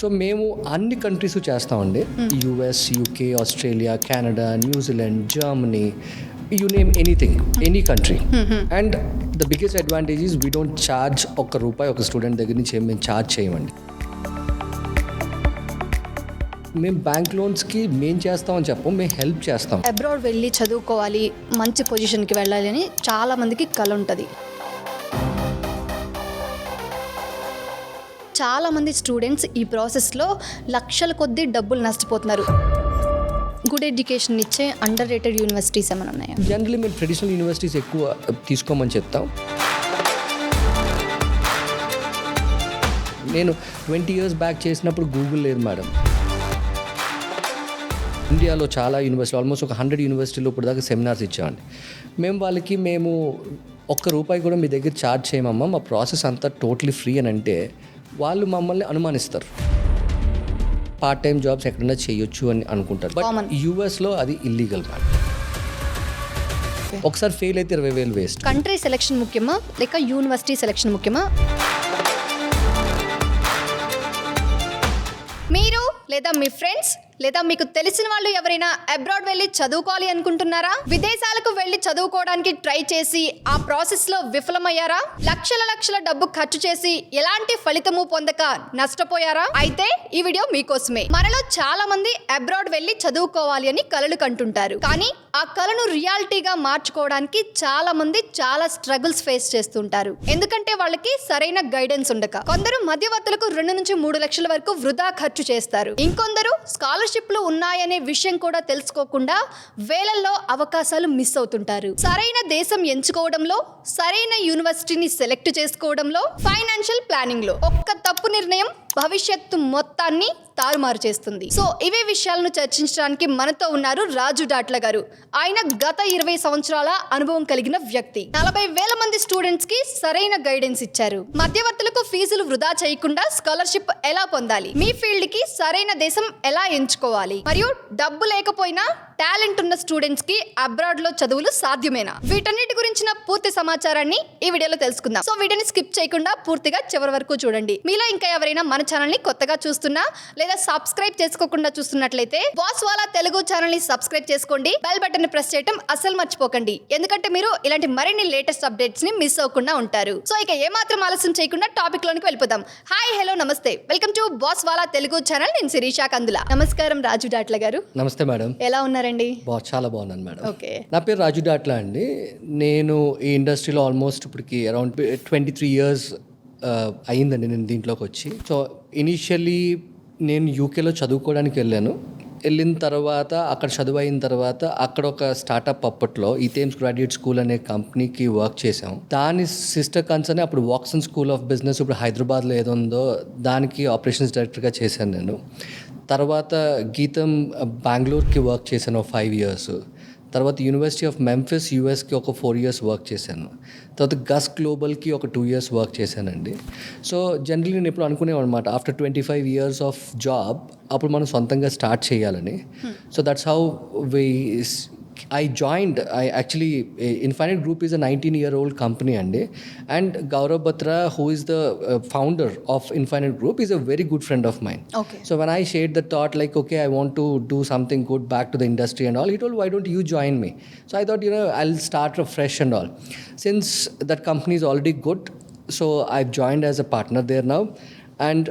So మేము అన్ని countries చేస్తామండి. US, UK, Australia, Canada, New Zealand, Germany, you name anything, any country. And the biggest advantage is we don't charge ₹1 ఒక student దగ్గర నుంచి మేము charge చేయమండి. మేము బ్యాంక్ లోన్స్కి మేము చేస్తామని చెప్పం, మేము హెల్ప్ చేస్తాం. అబ్రాడ్ వెళ్ళి చదువుకోవాలి, మంచి పొజిషన్కి వెళ్ళాలి అని చాలామందికి కల ఉంటుంది. చాలామంది స్టూడెంట్స్ ఈ ప్రాసెస్లో లక్షల కొద్దీ డబ్బులు నష్టపోతున్నారు. గుడ్ ఎడ్యుకేషన్ ఇచ్చే అండర్ రేటెడ్ యూనివర్సిటీస్ ఏమైనా ఉన్నాయా? జనరల్లీ మేము ట్రెడిషనల్ యూనివర్సిటీస్ ఎక్కువ తీసుకోమని చెప్తాం. నేను 20 years బ్యాక్ చేసినప్పుడు గూగుల్ లేదు మేడం. ఇండియాలో చాలా యూనివర్సిటీ, ఆల్మోస్ట్ ఒక 100 యూనివర్సిటీలో ఇప్పుడు దాకా సెమినార్స్ ఇచ్చామండి. మేము ₹1 కూడా మీ దగ్గర ఛార్జ్ చేయమమ్మా, మా ప్రాసెస్ అంతా టోటలీ ఫ్రీ అని అంటే వాళ్ళు మమ్మల్ని అనుమానిస్తారు. పార్ట్ టైం జాబ్స్ ఎక్కడైనా చేయొచ్చు అని అనుకుంటారు. బట్ యూఎస్లో అది ఇల్లీగల్ మేడం. ఒకసారి ఫెయిల్ అయితే 20,000 వేస్ట్. కంట్రీ సెలెక్షన్ ముఖ్యమా లేక యూనివర్సిటీ సెలెక్షన్ ముఖ్యమా? మీరు లేదా మీ ఫ్రెండ్స్ లేదా మీకు తెలిసిన వాళ్ళు ఎవరైనా అబ్రాడ్ వెళ్ళి చదువుకోవాలి అనుకుంటున్నారా? విదేశాలకు వెళ్ళి చదువుకోవడానికి ట్రై చేసి ఆ ప్రాసెస్ లో విఫలమయ్యారా? లక్షల డబ్బు ఖర్చు చేసి ఎలాంటి ఫలితము పొందక నష్టపోయారా? అయితే ఈ వీడియో మీకోసమే. మనలో చాలా మంది అబ్రాడ్ వెళ్ళి చదువుకోవాలి అని కలలు కంటుంటారు. కానీ ఆ కలను రియాలిటీగా మార్చుకోవడానికి చాలా మంది చాలా స్ట్రగుల్స్ ఫేస్ చేస్తుంటారు. ఎందుకంటే వాళ్ళకి సరైన గైడెన్స్ ఉండక. కొందరు మధ్యవర్తులకు 2 నుంచి 3 లక్షల వరకు వృధా ఖర్చు చేస్తారు. ఇంకొందరు స్కాలర్షిప్లు ఉన్నాయనే విషయం కూడా తెలుసుకోకుండా వేలల్లో అవకాశాలు మిస్ అవుతుంటారు. సరైన దేశం ఎంచుకోవడంలో, సరైన యూనివర్సిటీని సెలెక్ట్ చేసుకోవడంలో, ఫైనాన్షియల్ ప్లానింగ్ లో ఒక్క తప్పు నిర్ణయం భవిష్యత్తు మొత్తాన్ని తారుమారు చేస్తుంది. సో ఇవే విషయాలను చర్చించడానికి మనతో ఉన్నారు రాజు డాట్ల గారు. ఆయన గత 20 సంవత్సరాల అనుభవం కలిగిన వ్యక్తి. 40,000 మంది స్టూడెంట్స్ కి సరైన గైడెన్స్ ఇచ్చారు. మధ్యవర్తులకు ఫీజులు వృధా చేయకుండా స్కాలర్షిప్ ఎలా పొందాలి, మీ ఫీల్డ్ కి సరైన దేశం ఎలా ఎంచుకోవాలి, మరియు డబ్బు లేకపోయినా టాలెంట్ ఉన్న స్టూడెంట్స్ కి అబ్రాడ్ లో చదువులు సాధ్యమేనా, వీటన్నిటి గురించిన పూర్తి సమాచారాన్ని ఈ వీడియోలో తెలుసుకుందాం. సో వీడియోని స్కిప్ చేయకుండా పూర్తిగా చివరి వరకు చూడండి. మీలో ఇంకా ఎవరైనా మన ఛానల్ ని కొత్తగా చూస్తున్నా లేదా సబ్స్క్రైబ్ చేసుకోకుండా చూస్తున్నట్లయితే బాస్ వాలా తెలుగు ఛానల్ ని సబ్స్క్రైబ్ చేసుకోండి. బెల్ బటన్ ని ప్రెస్ చేయడం అస్సలు మర్చిపోకండి. ఎందుకంటే మీరు ఇలాంటి మరిన్ని లేటెస్ట్ అప్డేట్స్ ని మిస్ అవ్వకుండా ఉంటారు. సో ఇక ఏమాత్రం ఆలస్యం చేయకుండా టాపిక్ లోనికి వెళ్ళిపోదాం. హాయ్, హలో, నమస్తే, welcome to Boss Wala Telugu channel. నేను శిరీషా కందుల. నమస్కారం రాజు డాట్ల గారు. నమస్తే మేడం. ఎలా ఉన్నారండి? చాలా బాగున్నాను మేడం. ఓకే. నా పేరు రాజు డాట్లా అండి. నేను ఈ ఇండస్ట్రీలో ఆల్మోస్ట్ ఇప్పటికి అరౌండ్ 23 years అయ్యిందండి నేను దీంట్లోకి వచ్చి. సో ఇనీషియల్లీ నేను యూకేలో చదువుకోవడానికి వెళ్ళిన తర్వాత అక్కడ చదువు అయిన తర్వాత అక్కడ ఒక స్టార్టప్ అప్పట్లో ఈథేమ్స్ గ్రాడ్యుయేట్ స్కూల్ అనే కంపెనీకి వర్క్ చేసాం. దాని సిస్టర్ కన్సర్న్ అప్పుడు వాట్సన్ స్కూల్ ఆఫ్ బిజినెస్ ఇప్పుడు హైదరాబాద్లో ఏదో ఉందో దానికి ఆపరేషన్స్ డైరెక్టర్గా చేశాను నేను. తర్వాత గీతం బెంగళూరుకి వర్క్ చేశాను 5 years. తర్వాత యూనివర్సిటీ ఆఫ్ మెంఫిస్ యూఎస్కి ఒక 4 years వర్క్ చేశాను. తర్వాత గస్ గ్లోబల్కి ఒక 2 years వర్క్ చేశానండి. సో జనరల్లీ నేను ఎప్పుడు అనుకునేవాడు అనమాట, ఆఫ్టర్ 25 years ఆఫ్ జాబ్ అప్పుడు మనం సొంతంగా స్టార్ట్ చేయాలని. So that's how I joined. Infinite Group is a 19-year-old company and Gaurav Batra, who is the founder of Infinite Group, is a very good friend of mine. Okay. So when I shared the thought like, okay, I want to do something good back to the industry and all, he told, why don't you join me? So I thought, I'll start afresh and all. Since that company is already good, so I've joined as a partner there now. And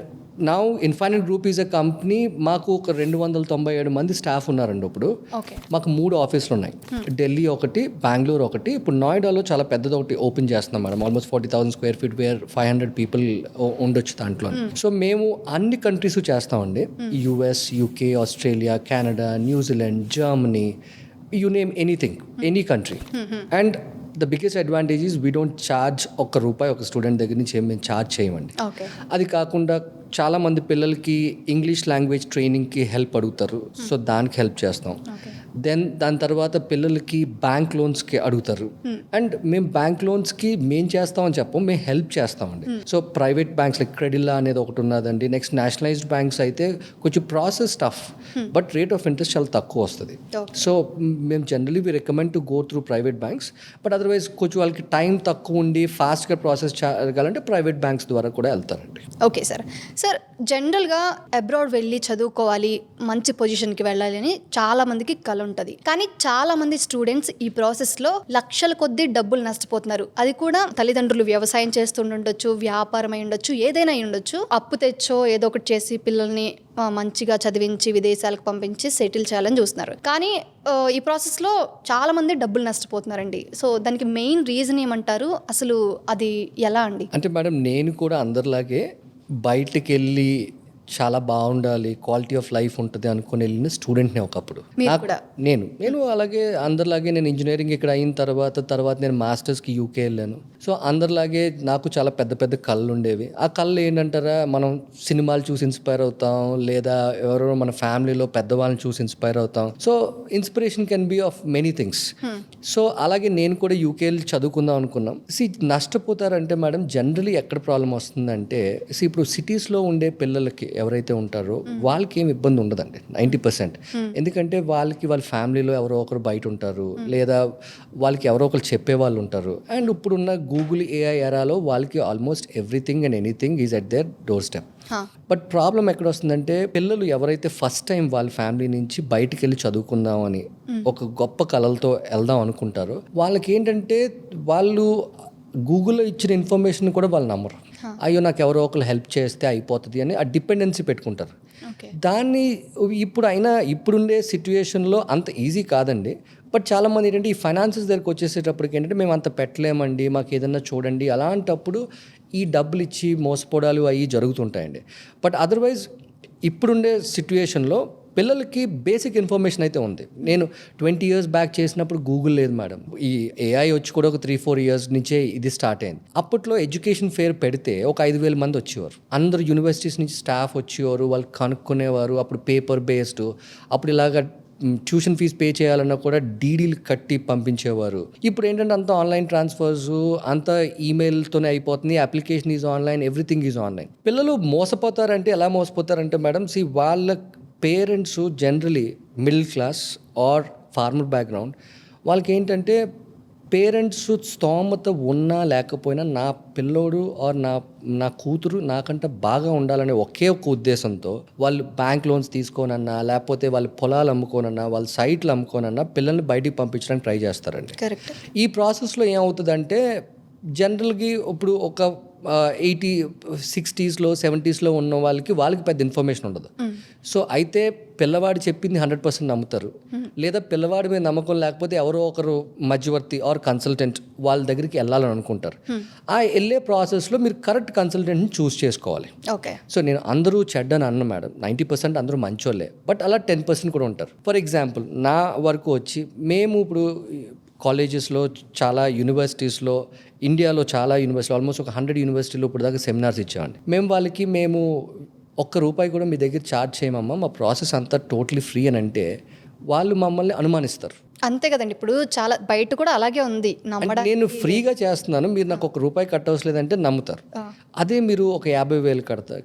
now infinite group is a company. మాకు ఒక 297 మంది staff ఉన్నారండి. ఇప్పుడు మాకు 3 ఆఫీసులు ఉన్నాయి. ఢిల్లీ ఒకటి, బెంగళూరు ఒకటి, ఇప్పుడు నోయిడాలో చాలా పెద్దది ఒకటి ఓపెన్ చేస్తున్నాం madam. Almost 40,000 square feet where 500 people ఉండొచ్చు దాంట్లో. సో మేము అన్ని కంట్రీస్ చేస్తామండి. US, UK, Australia, Canada, New Zealand, Germany, you name anything, any country. And the biggest advantage is we don't charge ₹1 ఒక స్టూడెంట్ దగ్గర నుంచి మేము ఛార్జ్ చేయమండి. అది కాకుండా చాలామంది పిల్లలకి ఇంగ్లీష్ లాంగ్వేజ్ ట్రైనింగ్కి హెల్ప్ అడుగుతారు. సో దానికి హెల్ప్ చేస్తాం. దాని తర్వాత పిల్లలకి బ్యాంక్ లోన్స్కి అడుగుతారు. అండ్ మేము బ్యాంక్ లోన్స్కి మేము చేస్తామని చెప్పం, మేము హెల్ప్ చేస్తామండి. So private banks like Credila అనేది ఒకటి ఉన్నదండి. నెక్స్ట్ నేషనలైజ్డ్ బ్యాంక్స్ అయితే కొంచెం process tough, but rate of interest చాలా తక్కువ వస్తుంది. సో మేము generally we recommend to go through private banks. But otherwise కొంచెం వాళ్ళకి టైం తక్కువ ఉండి ఫాస్ట్గా ప్రాసెస్ జరగాలంటే ప్రైవేట్ బ్యాంక్స్ ద్వారా కూడా వెళ్తారండి. Okay sir. సార్ జనరల్గా అబ్రాడ్ వెళ్ళి చదువుకోవాలి, మంచి పొజిషన్కి వెళ్ళాలి అని చాలా మందికి కల ఉంటుంది. కానీ చాలా మంది స్టూడెంట్స్ ఈ ప్రాసెస్లో లక్షల కొద్దీ డబ్బులు నష్టపోతున్నారు. అది కూడా తల్లిదండ్రులు వ్యవసాయం చేస్తుండొచ్చు, వ్యాపారం అయి ఉండొచ్చు, ఏదైనా అయి ఉండొచ్చు. అప్పు తెచ్చో ఏదో ఒకటి చేసి పిల్లల్ని మంచిగా చదివించి విదేశాలకు పంపించి సెటిల్ చేయాలని చూస్తున్నారు. కానీ ఈ ప్రాసెస్లో చాలా మంది డబ్బులు నష్టపోతున్నారండి. సో దానికి మెయిన్ రీజన్ ఏమంటారు, అసలు అది ఎలా అండి? అంటే మేడం, నేను కూడా అందరిలాగే బయటికి వెళ్ళి చాలా బాగుండాలి, క్వాలిటీ ఆఫ్ లైఫ్ ఉంటుంది అనుకుని వెళ్ళిన స్టూడెంట్నే ఒకప్పుడు. నేను అలాగే అందరిలాగే నేను ఇంజనీరింగ్ ఇక్కడ అయిన తర్వాత నేను మాస్టర్స్కి యూకే వెళ్ళాను. సో అందరిలాగే నాకు చాలా పెద్ద పెద్ద కళ్ళు ఉండేవి. ఆ కళ్ళు ఏంటంటారా, మనం సినిమాలు చూసి ఇన్స్పైర్ అవుతాం, లేదా ఎవరో మన ఫ్యామిలీలో పెద్దవాళ్ళని చూసి ఇన్స్పైర్ అవుతాం. So inspiration can be of many things. So అలాగే నేను కూడా యూకే వెళ్ళి చదువుకుందాం అనుకున్నాం. నష్టపోతారంటే మేడం, జనరలీ ఎక్కడ ప్రాబ్లం వస్తుందంటే, ఇప్పుడు సిటీస్లో ఉండే పిల్లలకి ఎవరైతే ఉంటారో వాళ్ళకి ఏమి ఇబ్బంది ఉండదండి 90%. ఎందుకంటే వాళ్ళ ఫ్యామిలీలో ఎవరో ఒకరు బయట ఉంటారు, లేదా వాళ్ళకి ఎవరో ఒకరు చెప్పే వాళ్ళు ఉంటారు. అండ్ ఇప్పుడున్న గూగుల్ AI ఎరాలో వాళ్ళకి almost everything and anything is at their doorstep. But problem ఎక్కడ వస్తుందంటే, పిల్లలు ఎవరైతే ఫస్ట్ టైం వాళ్ళ ఫ్యామిలీ నుంచి బయటికి వెళ్ళి చదువుకుందామని ఒక గొప్ప కలలతో వెళ్దాం అనుకుంటారో, వాళ్ళకి ఏంటంటే వాళ్ళు గూగుల్లో ఇచ్చిన ఇన్ఫర్మేషన్ కూడా వాళ్ళు నమ్మరు. అయ్యో నాకు ఎవరో ఒకరు హెల్ప్ చేస్తే అయిపోతుంది అని ఆ డిపెండెన్సీ పెట్టుకుంటారు. దాన్ని ఇప్పుడుండే సిచ్యువేషన్లో అంత ఈజీ కాదండి. బట్ చాలామంది ఏంటంటే ఈ ఫైనాన్సెస్ దగ్గరికి వచ్చేసేటప్పటికి ఏంటంటే మేము అంత పెట్టలేమండి, మాకు ఏదన్నా చూడండి, అలాంటప్పుడు ఈ డబ్బులు ఇచ్చి మోసపోవడాలు అవి జరుగుతుంటాయండి. బట్ అదర్వైజ్ ఇప్పుడుండే సిచ్యువేషన్లో పిల్లలకి బేసిక్ ఇన్ఫర్మేషన్ అయితే ఉంది. నేను 20 years బ్యాక్ చేసినప్పుడు గూగుల్ లేదు మేడం. ఈ AI వచ్చి కూడా ఒక 3-4 years నుంచే ఇది స్టార్ట్ అయింది. అప్పట్లో ఎడ్యుకేషన్ ఫేర్ పెడితే ఒక 5,000 మంది వచ్చేవారు. అందరూ యూనివర్సిటీస్ నుంచి స్టాఫ్ వచ్చేవారు, వాళ్ళు కనుక్కునేవారు. అప్పుడు పేపర్ బేస్డ్, అప్పుడు ఇలాగ ట్యూషన్ ఫీజు పే చేయాలన్నా కూడా డీడీలు కట్టి పంపించేవారు. ఇప్పుడు ఏంటంటే అంత ఆన్లైన్ ట్రాన్స్ఫర్స్, అంత ఈమెయిల్తోనే అయిపోతుంది. Application is online, everything is online. పిల్లలు మోసపోతారంటే ఎలా మోసపోతారంటే మేడం, వాళ్ళ parents generally middle class or farmer background. వాళ్ళకి ఏంటంటే పేరెంట్స్ స్తోమత ఉన్నా లేకపోయినా నా పిల్లోడు ఆర్ నా కూతురు నాకంటే బాగా ఉండాలనే ఒకే ఒక ఉద్దేశంతో వాళ్ళు బ్యాంక్ లోన్స్ తీసుకోనన్నా, లేకపోతే వాళ్ళ పొలాలు అమ్ముకోనన్నా, వాళ్ళ సైట్లు అమ్ముకోనన్నా పిల్లల్ని బయటికి పంపించడానికి ట్రై చేస్తారండి. ఈ ప్రాసెస్లో ఏమవుతుందంటే, జనరల్గా ఇప్పుడు ఒక 80s, 70s ఉన్న వాళ్ళకి పెద్ద ఇన్ఫర్మేషన్ ఉండదు. సో అయితే పిల్లవాడు చెప్పింది 100% నమ్ముతారు, లేదా పిల్లవాడి మీద నమ్మకం లేకపోతే ఎవరో ఒకరు మధ్యవర్తి ఆర్ కన్సల్టెంట్ వాళ్ళ దగ్గరికి వెళ్ళాలని అనుకుంటారు. ఆ వెళ్ళే ప్రాసెస్లో మీరు కరెక్ట్ కన్సల్టెంట్ని చూస్ చేసుకోవాలి. సో నేను అందరూ చెడ్డని అన్న మేడం, 90% అందరూ మంచోళ్ళే, బట్ అలా 10% కూడా ఉంటారు. ఫర్ ఎగ్జాంపుల్ నా వరకు వచ్చి మేము ఇప్పుడు కాలేజెస్లో, చాలా యూనివర్సిటీస్లో, ఇండియాలో చాలా యూనివర్సిటీ, ఆల్మోస్ట్ ఒక 100 యూనివర్సిటీలో ఇప్పుడు దాకా సెమినార్స్ ఇచ్చామండి. మేము ₹1 కూడా మీ దగ్గర ఛార్జ్ చేయమమ్మా, మా ప్రాసెస్ అంతా టోటలీ ఫ్రీ అని అంటే వాళ్ళు మమ్మల్ని అనుమానిస్తారు. అంతే కదండి, ఇప్పుడు చాలా బయట కూడా అలాగే ఉంది. నేను ఫ్రీగా చేస్తున్నాను, మీరు నాకు ₹1 కట్టవసలేదంటే నమ్ముతారు. అదే మీరు ఒక 50,000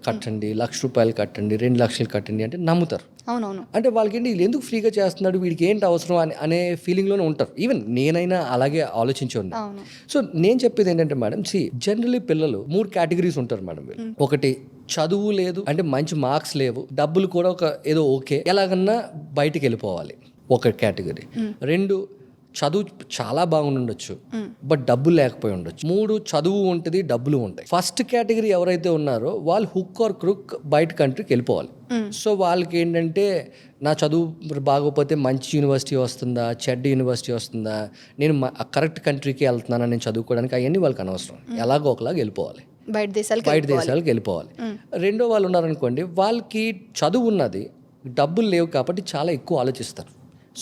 కట్టండి, ₹1,00,000 కట్టండి, 2 లక్షలు కట్టండి అంటే నమ్ముతారు. అవునవును. అంటే వాళ్ళకి వీళ్ళు ఎందుకు ఫ్రీగా చేస్తున్నాడు, వీడికి ఏంటి అవసరం అనే ఫీలింగ్లోనే ఉంటారు. ఈవెన్ నేనైనా అలాగే ఆలోచించేవాడిని. సో నేను చెప్పేది ఏంటంటే మేడం, జనరలీ పిల్లలు 3 కేటగిరీస్ ఉంటారు మేడం. వీళ్ళు ఒకటి చదువు లేదు అంటే మంచి మార్క్స్ లేవు, డబ్బులు కూడా ఏదో ఓకే, ఎలాగన్నా బయటికి వెళ్ళిపోవాలి, ఒక కేటగిరీ. 2 చదువు చాలా బాగుండొచ్చు బట్ డబ్బులు లేకపోయి ఉండొచ్చు. 3 చదువు ఉంటుంది, డబ్బులు ఉంటాయి. ఫస్ట్ కేటగిరీ ఎవరైతే ఉన్నారో వాళ్ళు హుక్ ఆర్ క్రుక్ బయట కంట్రీకి వెళ్ళిపోవాలి. సో వాళ్ళకి ఏంటంటే, నా చదువు బాగోపోతే మంచి యూనివర్సిటీ వస్తుందా, చెడ్డ యూనివర్సిటీ వస్తుందా, నేను కరెక్ట్ కంట్రీకి వెళ్తున్నాను నేను చదువుకోవడానికి, అవన్నీ వాళ్ళకి అనవసరం, ఎలాగో ఒకలాగా వెళ్ళిపోవాలి, బయట దేశాలకు వెళ్ళిపోవాలి. రెండో వాళ్ళు ఉన్నారనుకోండి, వాళ్ళకి చదువు ఉన్నది, డబ్బులు లేవు కాబట్టి చాలా ఎక్కువ ఆలోచిస్తారు.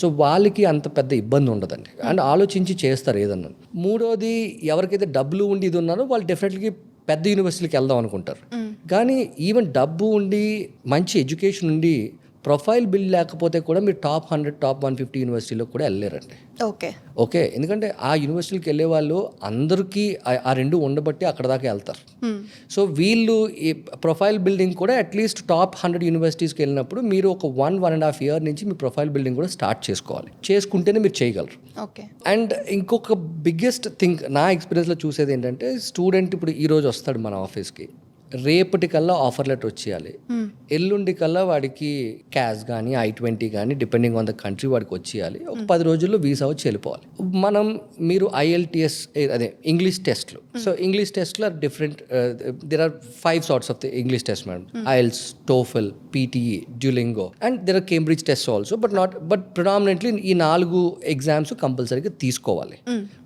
సో వాళ్ళకి అంత పెద్ద ఇబ్బంది ఉండదండి, అండ్ ఆలోచించి చేస్తారు ఏదన్నా. మూడోది, ఎవరికైతే డబ్బులు ఉండి ఇది ఉన్నారో వాళ్ళు డెఫినెట్లీ పెద్ద యూనివర్సిటీకి వెళ్దాం అనుకుంటారు. కానీ ఈవెన్ డబ్బు ఉండి మంచి ఎడ్యుకేషన్ ఉండి ప్రొఫైల్ బిల్డ్ లేకపోతే కూడా మీరు టాప్ 100, టాప్ 150 యూనివర్సిటీలో కూడా వెళ్ళలేరండి. ఓకే, ఎందుకంటే ఆ యూనివర్సిటీకి వెళ్ళే వాళ్ళు అందరికీ ఆ 2 ఉండబట్టి అక్కడ దాకా వెళ్తారు. సో వీళ్ళు ఈ ప్రొఫైల్ బిల్డింగ్ కూడా అట్లీస్ట్ టాప్ 100 యూనివర్సిటీస్కి వెళ్ళినప్పుడు మీరు ఒక 1.5 year నుంచి మీ ప్రొఫైల్ బిల్డింగ్ కూడా స్టార్ట్ చేసుకోవాలి. చేసుకుంటేనే మీరు చేయగలరు. అండ్ ఇంకొక బిగ్గెస్ట్ థింగ్ నా ఎక్స్పీరియన్స్లో చూసేది ఏంటంటే, స్టూడెంట్ ఇప్పుడు ఈరోజు వస్తాడు మన ఆఫీస్కి, రేపటి కల్లా ఆఫర్ లెటర్ వచ్చేయాలి, ఎల్లుండి కల్లా వాడికి క్యాష్ కానీ I-20 కానీ డిపెండింగ్ ఆన్ ద కంట్రీ వాడికి వచ్చేయాలి. ఒక 10 రోజుల్లో వీసా వచ్చి వెళ్ళిపోవాలి. మీరు IELTS అదే ఇంగ్లీష్ టెస్ట్లు. సో ఇంగ్లీష్ టెస్ట్లు are different. There are 5 sorts of the English test, madam. IELTS, TOEFL, PTE, Duolingo, and there are Cambridge tests also, but predominantly ఈ 4 ఎగ్జామ్స్ కంపల్సరీగా తీసుకోవాలి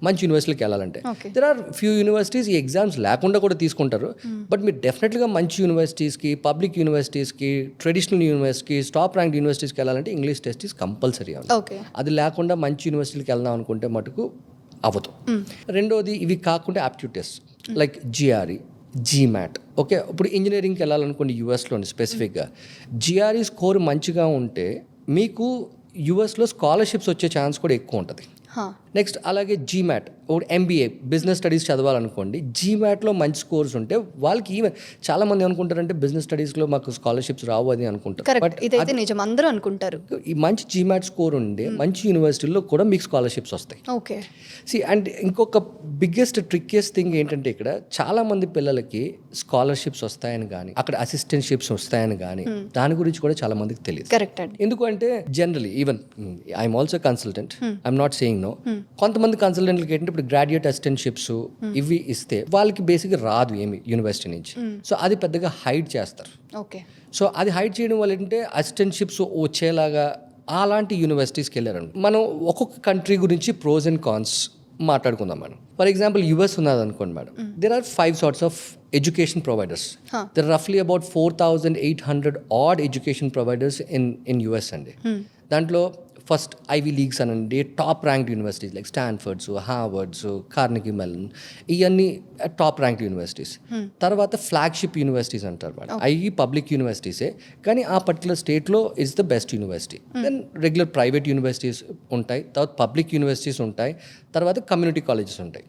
మంచి యూనివర్సిటీకి వెళ్ళాలంటే. దెర్ ఆర్ ఫ్యూ యూనివర్సిటీస్ ఈ ఎగ్జామ్స్ లేకుండా కూడా తీసుకుంటారు, బట్ మీరు డెఫినెట్గా మంచి యూనివర్సిటీస్కి, పబ్లిక్ యూనివర్సిటీస్కి, ట్రెడిషనల్ యూనివర్సిటీస్, టాప్ ర్యాంక్ యూనివర్సిటీస్కి వెళ్ళాలంటే ఇంగ్లీష్ టెస్ట్ ఈస్ కంపల్సరీ. అది లేకుండా మంచి యూనివర్సిటీకి వెళ్దాం అనుకుంటే మటుకు అవ్వదు. రెండోది ఇవి కాకుండా aptitude test like GRE, GMAT. Okay, ఇప్పుడు ఇంజనీరింగ్కి వెళ్ళాలనుకోండి యూఎస్లోని స్పెసిఫిక్గా GRE స్కోర్ మంచిగా ఉంటే మీకు యూఎస్లో స్కాలర్షిప్స్ వచ్చే ఛాన్స్ కూడా ఎక్కువ ఉంటుంది. నెక్స్ట్ అలాగే GMAT, ఒకటి MBA బిజినెస్ స్టడీస్ చదవాలనుకోండి, GMATలో మంచి స్కోర్స్ ఉంటే వాళ్ళకి ఈవెన్ చాలా మంది అనుకుంటారంటే బిజినెస్ స్టడీస్లో మాకు స్కాలర్షిప్స్ రావు అని అనుకుంటారు. బట్ ఇదైతే నిజం, అందరూ అనుకుంటారు. ఈ మంచి GMAT స్కోర్ ఉండే మంచి యూనివర్సిటీల్లో కూడా మీకు స్కాలర్షిప్స్ వస్తాయి. ఓకే, అండ్ ఇంకొక బిగ్గెస్ట్ ట్రిక్కియస్ట్ థింగ్ ఏంటంటే ఇక్కడ చాలా మంది పిల్లలకి స్కాలర్షిప్స్ వస్తాయని కానీ అక్కడ అసిస్టెంట్షిప్స్ వస్తాయని కానీ దాని గురించి కూడా చాలా మందికి తెలియదు. కరెక్ట్ అండి. ఎందుకంటే generally even I'm also consultant, I'm not saying no. కొంతమంది కన్సల్టెంట్లకి ఏంటంటే ఇప్పుడు గ్రాడ్యుయేట్ అసిస్టెంట్షిప్స్ ఇవి ఇస్తే వాళ్ళకి బేసిక్గా రాదు ఏమి యూనివర్సిటీ నుంచి. సో అది పెద్దగా హైడ్ చేస్తారు. ఓకే, సో అది హైడ్ చేయడం వల్ల ఏంటంటే అసిస్టెంట్షిప్స్ వచ్చేలాగా అలాంటి యూనివర్సిటీస్కి వెళ్ళారు. మనం ఒక్కొక్క కంట్రీ గురించి ప్రోస్ అండ్ కాన్స్ మాట్లాడుకుందాం మేడం. ఫర్ ఎగ్జాంపుల్ US ఉన్నది అనుకోండి madam. There are 5 sorts of education providers. There are roughly about 4,800 odd education providers in US అండి. దాంట్లో ఫస్ట్ ఐవీ లీగ్స్ అనండి, top ranked universities like Stanfords, Harvards, Carnegie Mellon, ఇవన్నీ top ranked universities. తర్వాత flagship universities అంటారు madam. అవి public యూనివర్సిటీసే కానీ ఆ పర్టికులర్ స్టేట్లో is the best university. Then regular private universities ఉంటాయి, తర్వాత పబ్లిక్ యూనివర్సిటీస్ ఉంటాయి, తర్వాత కమ్యూనిటీ కాలేజెస్ ఉంటాయి.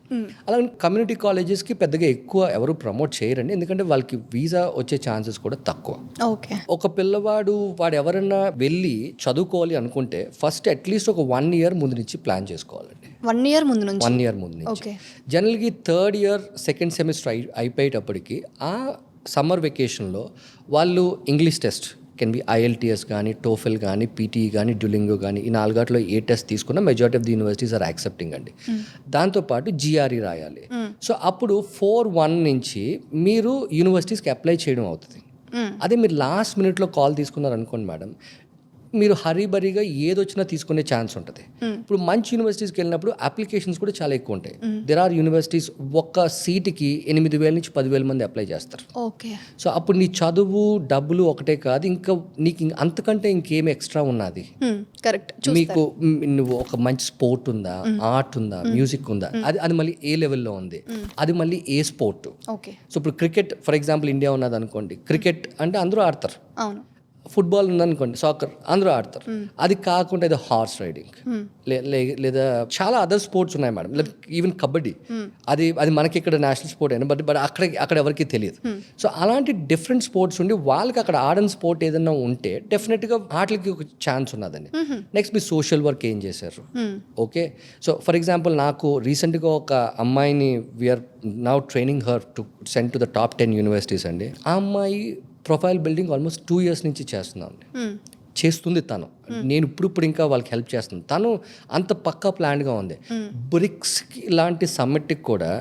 అలాగే కమ్యూనిటీ కాలేజెస్కి పెద్దగా ఎక్కువ ఎవరు ప్రమోట్ చేయరండి, ఎందుకంటే వాళ్ళకి వీసా వచ్చే ఛాన్సెస్ కూడా తక్కువ. ఓకే, ఒక పిల్లవాడు ఎవరన్నా వెళ్ళి చదువుకోవాలి అనుకుంటే ఫస్ట్ అట్లీస్ట్ ఒక 1 year ముందు నుంచి ప్లాన్ చేసుకోవాలండి. 1 year ముందు నుంచి 1 year ముందు నుంచి. జనరల్గా 3rd year 2nd semester అయిపోయేటప్పటికి ఆ సమ్మర్ వెకేషన్లో వాళ్ళు English test can be IELTS కానీ, TOEFL కానీ, PTE కానీ, Duolingo కానీ, ఈ 4 ఏ టెస్ట్ తీసుకున్నా majority of the universities are accepting అండి. దాంతోపాటు GRE రాయాలి. సో అప్పుడు 4/1 నుంచి మీరు యూనివర్సిటీస్కి అప్లై చేయడం అవుతుంది. అదే మీరు లాస్ట్ మినిట్లో కాల్ తీసుకున్నారు అనుకోండి మేడం, మీరు హరీబరీగా ఏదొచ్చినా తీసుకునే ఛాన్స్ ఉంటుంది. ఇప్పుడు మంచి యూనివర్సిటీస్కి వెళ్ళినప్పుడు అప్లికేషన్స్ కూడా చాలా ఎక్కువ ఉంటాయి. దెర్ ఆర్ యూనివర్సిటీస్ ఒక్క సీటుకి 8,000 నుంచి 10,000 మంది అప్లై చేస్తారు. ఓకే, సో అప్పుడు నీ చదువు డబ్బులు ఒకటే కాదు, ఇంకా నీకు అంతకంటే ఇంకేమి ఎక్స్ట్రా ఉన్నది. కరెక్ట్, మీకు నువ్వు ఒక మంచి స్పోర్ట్ ఉందా, ఆర్ట్ ఉందా, మ్యూజిక్ ఉందా, అది మళ్ళీ ఏ లెవెల్లో ఉంది, అది మళ్ళీ ఏ స్పోర్ట్. ఓకే, సో ఇప్పుడు క్రికెట్ ఫర్ ఎగ్జాంపుల్ ఇండియా ఉన్నది అనుకోండి, క్రికెట్ అంటే అందరూ ఆడతారు. అవును. ఫుట్బాల్ ఉందనుకోండి, సాకర్, అందరూ ఆడతారు. అది కాకుండా ఇది హార్స్ రైడింగ్ లేదా చాలా అదర్ స్పోర్ట్స్ ఉన్నాయి మేడం. ఈవెన్ కబడ్డీ, అది మనకి ఇక్కడ నేషనల్ స్పోర్ట్ అయినా బట్ అక్కడ ఎవరికి తెలియదు. సో అలాంటి డిఫరెంట్ స్పోర్ట్స్ ఉండి వాళ్ళకి అక్కడ ఆడని స్పోర్ట్ ఏదైనా ఉంటే డెఫినెట్గా వాటికి ఒక ఛాన్స్ ఉన్నదండి. నెక్స్ట్ మీ సోషల్ వర్క్ ఏం చేశారు. ఓకే, సో ఫర్ ఎగ్జాంపుల్ నాకు రీసెంట్గా ఒక అమ్మాయిని we're now training her to send to the top 10 universities అండి. ఆ అమ్మాయి ప్రొఫైల్ బిల్డింగ్ ఆల్మోస్ట్ 2 years నుంచి చేస్తుంది తను. నేను ఇప్పుడు ఇంకా వాళ్ళకి హెల్ప్ చేస్తున్నాను. తను అంత పక్కా ప్లాన్గా ఉంది. బ్రిక్స్ లాంటి సమ్మిట్కి కూడా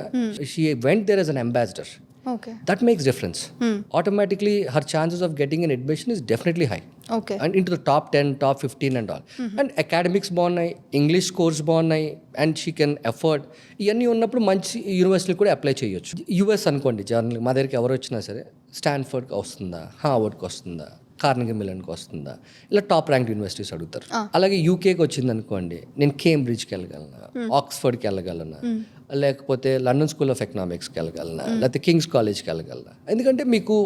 she went there as an ambassador. Okay. That makes difference. Automatically, her chances of getting an admission is definitely high. Okay. And into the top 10, top 15 and all. And academics బాగున్నాయి, English scores బాగున్నాయి, and she can afford. ఇవన్నీ ఉన్నప్పుడు మంచి యూనివర్సిటీలు కూడా apply చేయొచ్చు. US అనుకోండి, general మా దగ్గరికి ఎవరు వచ్చినా సరే స్టాన్ఫర్డ్కి వస్తుందా, హార్వర్డ్కి వస్తుందా, కార్నెగీ మెలన్కి వస్తుందా, ఇలా టాప్ ర్యాంక్ యూనివర్సిటీస్ అడుగుతారు. అలాగే యూకేకి వచ్చింది అనుకోండి, నేను కేంబ్రిడ్జ్కి వెళ్ళగలనా, ఆక్స్ఫర్డ్కి వెళ్ళగలనా, లేకపోతే లండన్ స్కూల్ ఆఫ్ ఎకనామిక్స్కి వెళ్ళగలనా, లేకపోతే కింగ్స్ కాలేజ్కి వెళ్ళగలనా. ఎందుకంటే మీకు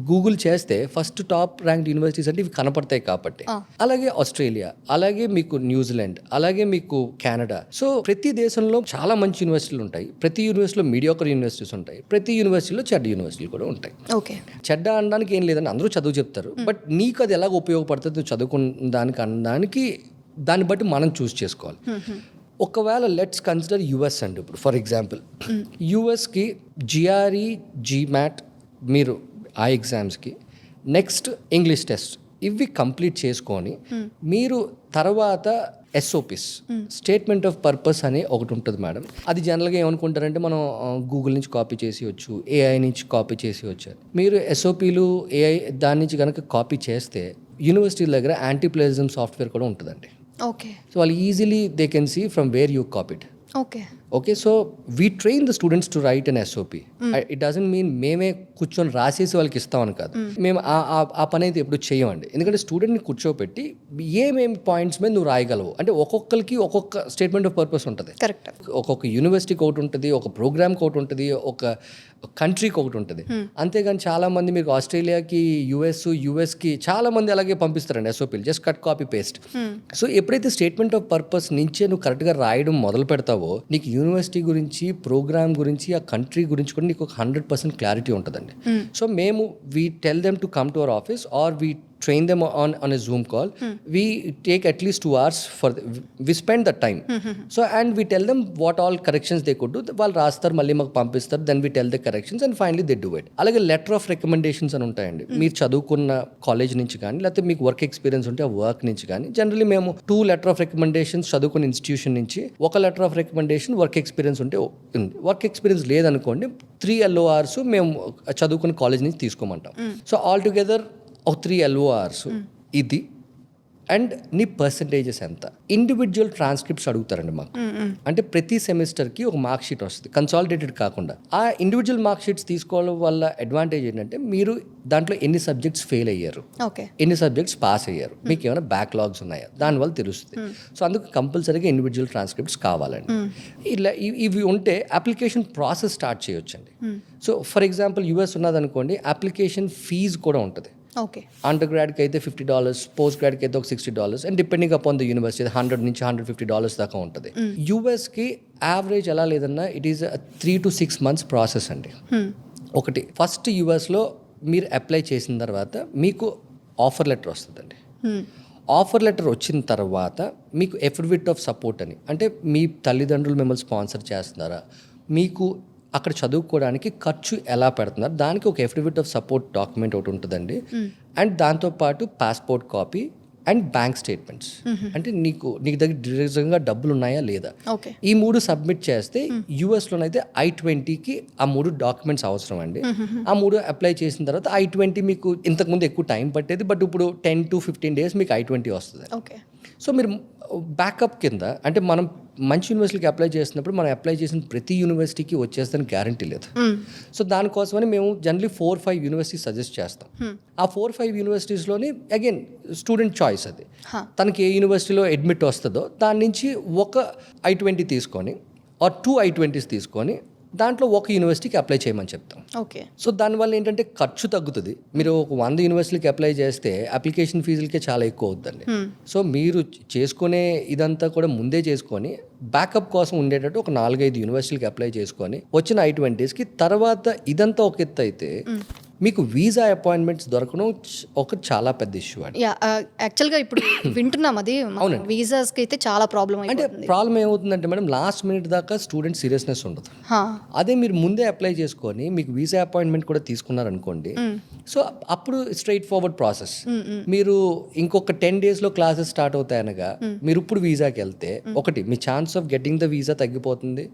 గూగుల్ చేస్తే ఫస్ట్ టాప్ ర్యాంక్ యూనివర్సిటీస్ అంటే ఇవి కనపడతాయి కాబట్టి. అలాగే ఆస్ట్రేలియా, అలాగే మీకు న్యూజిలాండ్, అలాగే మీకు కెనడా. సో ప్రతి దేశంలో చాలా మంచి యూనివర్సిటీలు ఉంటాయి. ప్రతి యూనివర్సిటీలో మీడియాకర్ యూనివర్సిటీస్ ఉంటాయి. ప్రతి యూనివర్సిటీలో చెడ్డ యూనివర్సిటీలు కూడా ఉంటాయి. ఓకే, చెడ్డ అనడానికి ఏం లేదని అందరూ చదువు చెప్తారు, బట్ నీకు అది ఎలాగ ఉపయోగపడుతుంది నువ్వు చదువుకున్న దానికి అనడానికి దాన్ని బట్టి మనం చూస్ చేసుకోవాలి. ఒకవేళ లెట్స్ కన్సిడర్ US అండి. ఇప్పుడు ఫర్ ఎగ్జాంపుల్ USకి GRE, GMAT మీరు ఆ ఎగ్జామ్స్కి, నెక్స్ట్ ఇంగ్లీష్ టెస్ట్, ఇవి కంప్లీట్ చేసుకొని మీరు తర్వాత ఎస్ఓపిస్, స్టేట్మెంట్ ఆఫ్ పర్పస్ అనే ఒకటి ఉంటుంది మేడం. అది జనరల్గా ఏమనుకుంటారంటే మనం గూగుల్ నుంచి కాపీ చేసి వచ్చు, ఏఐ నుంచి కాపీ చేసి వచ్చారు. మీరు ఎస్ఓపీలు ఏఐ దాని నుంచి కనుక కాపీ చేస్తే యూనివర్సిటీల దగ్గర యాంటీ ప్లేజరిజం సాఫ్ట్వేర్ కూడా ఉంటుందండి. ఓకే. సో వాళ్ళు easily they can see from where you copied. Okay, so we train the students to write an SOP. It doesn't mean మేమే కూర్చొని రాసేసి వాళ్ళకి ఇస్తామని కాదు. మేము ఆ పని అయితే ఎప్పుడు చేయమండి. ఎందుకంటే స్టూడెంట్ని కూర్చోబెట్టి ఏమేమి పాయింట్స్ మీద నువ్వు రాయగలవు అంటే ఒక్కొక్కరికి ఒక్కొక్క స్టేట్మెంట్ ఆఫ్ పర్పస్ ఉంటుంది. కరెక్ట్. ఒక్కొక్క యూనివర్సిటీకి ఒకటి ఉంటుంది, ఒక ప్రోగ్రామ్కి ఒకటి ఉంటుంది, ఒక కంట్రీకి ఒకటి ఉంటుంది. అంతేగాని చాలామంది మీకు ఆస్ట్రేలియాకి, యూఎస్కి చాలామంది అలాగే పంపిస్తారండి ఎస్ఓపీలు, just cut copy paste. So ఎప్పుడైతే స్టేట్మెంట్ ఆఫ్ పర్పస్ నుంచే నువ్వు కరెక్ట్గా రాయడం మొదలు పెడతావో నీకు యూనివర్సిటీ గురించి, ప్రోగ్రామ్ గురించి, ఆ కంట్రీ గురించి కూడా నీకు ఒక 100% క్లారిటీ ఉంటుందండి. సో మేము we tell them to come to our office or we train them on a Zoom call. We take at least 2 hours we spend the time. So and we tell them what all corrections they could do. వాళ్ళు రాస్తారు, మళ్ళీ మాకు పంపిస్తారు, then we tell the corrections and finally they do it. అలాగే letter of recommendations అని ఉంటాయండి. మీరు చదువుకున్న కాలేజ్ నుంచి కానీ లేకపోతే మీకు వర్క్ ఎక్స్పీరియన్స్ ఉంటే ఆ వర్క్ నుంచి కానీ జనరల్లీ మేము 2 లెటర్ ఆఫ్ రికమెండేషన్స్ చదువుకున్న ఇన్స్టిట్యూషన్ నుంచి, ఒక letter of recommendation work experience ఉంటే ఉంది. వర్క్ ఎక్స్పీరియన్స్ లేదనుకోండి 3 LORs మేము చదువుకున్న కాలేజ్ నుంచి తీసుకోమంటాం. సో ఆల్ టుగెదర్ ఒక 3 LORs ఇది అండ్ నీ పర్సంటేజెస్ ఎంత. ఇండివిజువల్ ట్రాన్స్క్రిప్ట్స్ అడుగుతారండి మాకు. అంటే ప్రతి సెమిస్టర్కి ఒక మార్క్ షీట్ వస్తుంది, కన్సాలిడేటెడ్ కాకుండా. ఆ ఇండివిజువల్ మార్క్ షీట్స్ తీసుకోవడం వల్ల అడ్వాంటేజ్ ఏంటంటే మీరు దాంట్లో ఎన్ని సబ్జెక్ట్స్ ఫెయిల్ అయ్యారు, ఎన్ని సబ్జెక్ట్స్ పాస్ అయ్యారు, మీకు ఏమైనా బ్యాక్లాగ్స్ ఉన్నాయా, దానివల్ల తెలుస్తుంది. సో అందుకు కంపల్సరీగా ఇండివిజువల్ ట్రాన్స్క్రిప్ట్స్ కావాలండి. ఇలా ఇవి ఉంటే అప్లికేషన్ ప్రాసెస్ స్టార్ట్ చేయొచ్చండి. సో ఫర్ ఎగ్జాంపుల్ యూఎస్ ఉన్నదనుకోండి, అప్లికేషన్ ఫీజు కూడా ఉంటుంది. అండర్ గ్రాడ్కి అయితే $50, పోస్ట్ గ్రాడ్కి అయితే ఒక $60, and depending upon the university $100 నుంచి $150 దాకా ఉంటుంది. యూఎస్కి యావరేజ్ ఎలా లేదన్నా it is 3 to 6 months process అండి. ఒకటి ఫస్ట్ యూఎస్లో మీరు అప్లై చేసిన తర్వాత మీకు ఆఫర్ లెటర్ వస్తుందండి. ఆఫర్ లెటర్ వచ్చిన తర్వాత మీకు ఎఫిడవిట్ ఆఫ్ సపోర్ట్ అని, అంటే మీ తల్లిదండ్రులు మిమ్మల్ని స్పాన్సర్ చేస్తున్నారా, మీకు అక్కడ చదువుకోవడానికి ఖర్చు ఎలా పెడుతున్నారు, దానికి ఒక ఎఫిడవిట్ ఆఫ్ సపోర్ట్ డాక్యుమెంట్ ఒకటి ఉంటుందండి. అండ్ దాంతోపాటు passport copy and bank statements, అంటే నీకు దగ్గర నిజంగా డబ్బులు ఉన్నాయా లేదా, ఈ 3 సబ్మిట్ చేస్తే యూఎస్లోనైతే I-20కి ఆ 3 డాక్యుమెంట్స్ అవసరం అండి. ఆ 3 అప్లై చేసిన తర్వాత I-20 మీకు ఇంతకుముందు ఎక్కువ టైం పట్టేది, బట్ ఇప్పుడు 10 to 15 days మీకు I-20 వస్తుంది. సో మీరు బ్యాకప్ కింద, అంటే మనం మంచి యూనివర్సిటీకి అప్లై చేసినప్పుడు మనం అప్లై చేసిన ప్రతి యూనివర్సిటీకి వచ్చేస్తుందని గ్యారంటీ లేదు. సో దానికోసమని మేము జనరలీ 4-5 యూనివర్సిటీస్ సజెస్ట్ చేస్తాం. ఆ 4-5 యూనివర్సిటీస్లోని అగైన్ స్టూడెంట్ చాయిస్, అది తనకి ఏ యూనివర్సిటీలో అడ్మిట్ వస్తుందో దాని నుంచి ఒక I-20 తీసుకొని ఆర్ 2 I-20s తీసుకొని దాంట్లో ఒక యూనివర్సిటీకి అప్లై చేయమని చెప్తాం. సో దానివల్ల ఏంటంటే ఖర్చు తగ్గుతుంది. మీరు ఒక 100 యూనివర్సిటీకి అప్లై చేస్తే అప్లికేషన్ ఫీజులకే చాలా ఎక్కువ అవుతుందండి. సో మీరు చేసుకునే ఇదంతా కూడా ముందే చేసుకొని బ్యాకప్ కోసం ఉండేటట్టు ఒక 4-5 యూనివర్సిటీలకి అప్లై చేసుకొని వచ్చిన I-20స్కి తర్వాత ఇదంతా ఒక ఎత్తు అయితే మీకు వీసా అపాయింట్మెంట్స్ దొరకడం ఒక చాలా పెద్ద ఇష్యూ అండి. యాక్చువల్గా ఇప్పుడు వింటున్నాం అది. అవునండి, వీసాస్కి అయితే చాలా ప్రాబ్లం. అంటే ప్రాబ్లం ఏమవుతుందంటే మేడం, లాస్ట్ మినిట్ దాకా స్టూడెంట్ సీరియస్నెస్ ఉండదు. అదే మీరు ముందే అప్లై చేసుకొని మీకు వీసా అపాయింట్మెంట్ కూడా తీసుకున్నారనుకోండి, సో అప్పుడు స్ట్రైట్ ఫార్వర్డ్ ప్రాసెస్. మీరు ఇంకొక 10 daysలో క్లాసెస్ స్టార్ట్ అవుతాయనగా మీరు ఇప్పుడు వీసాకి వెళ్తే, ఒకటి మీ chance of getting the visa తగ్గిపోతుంది,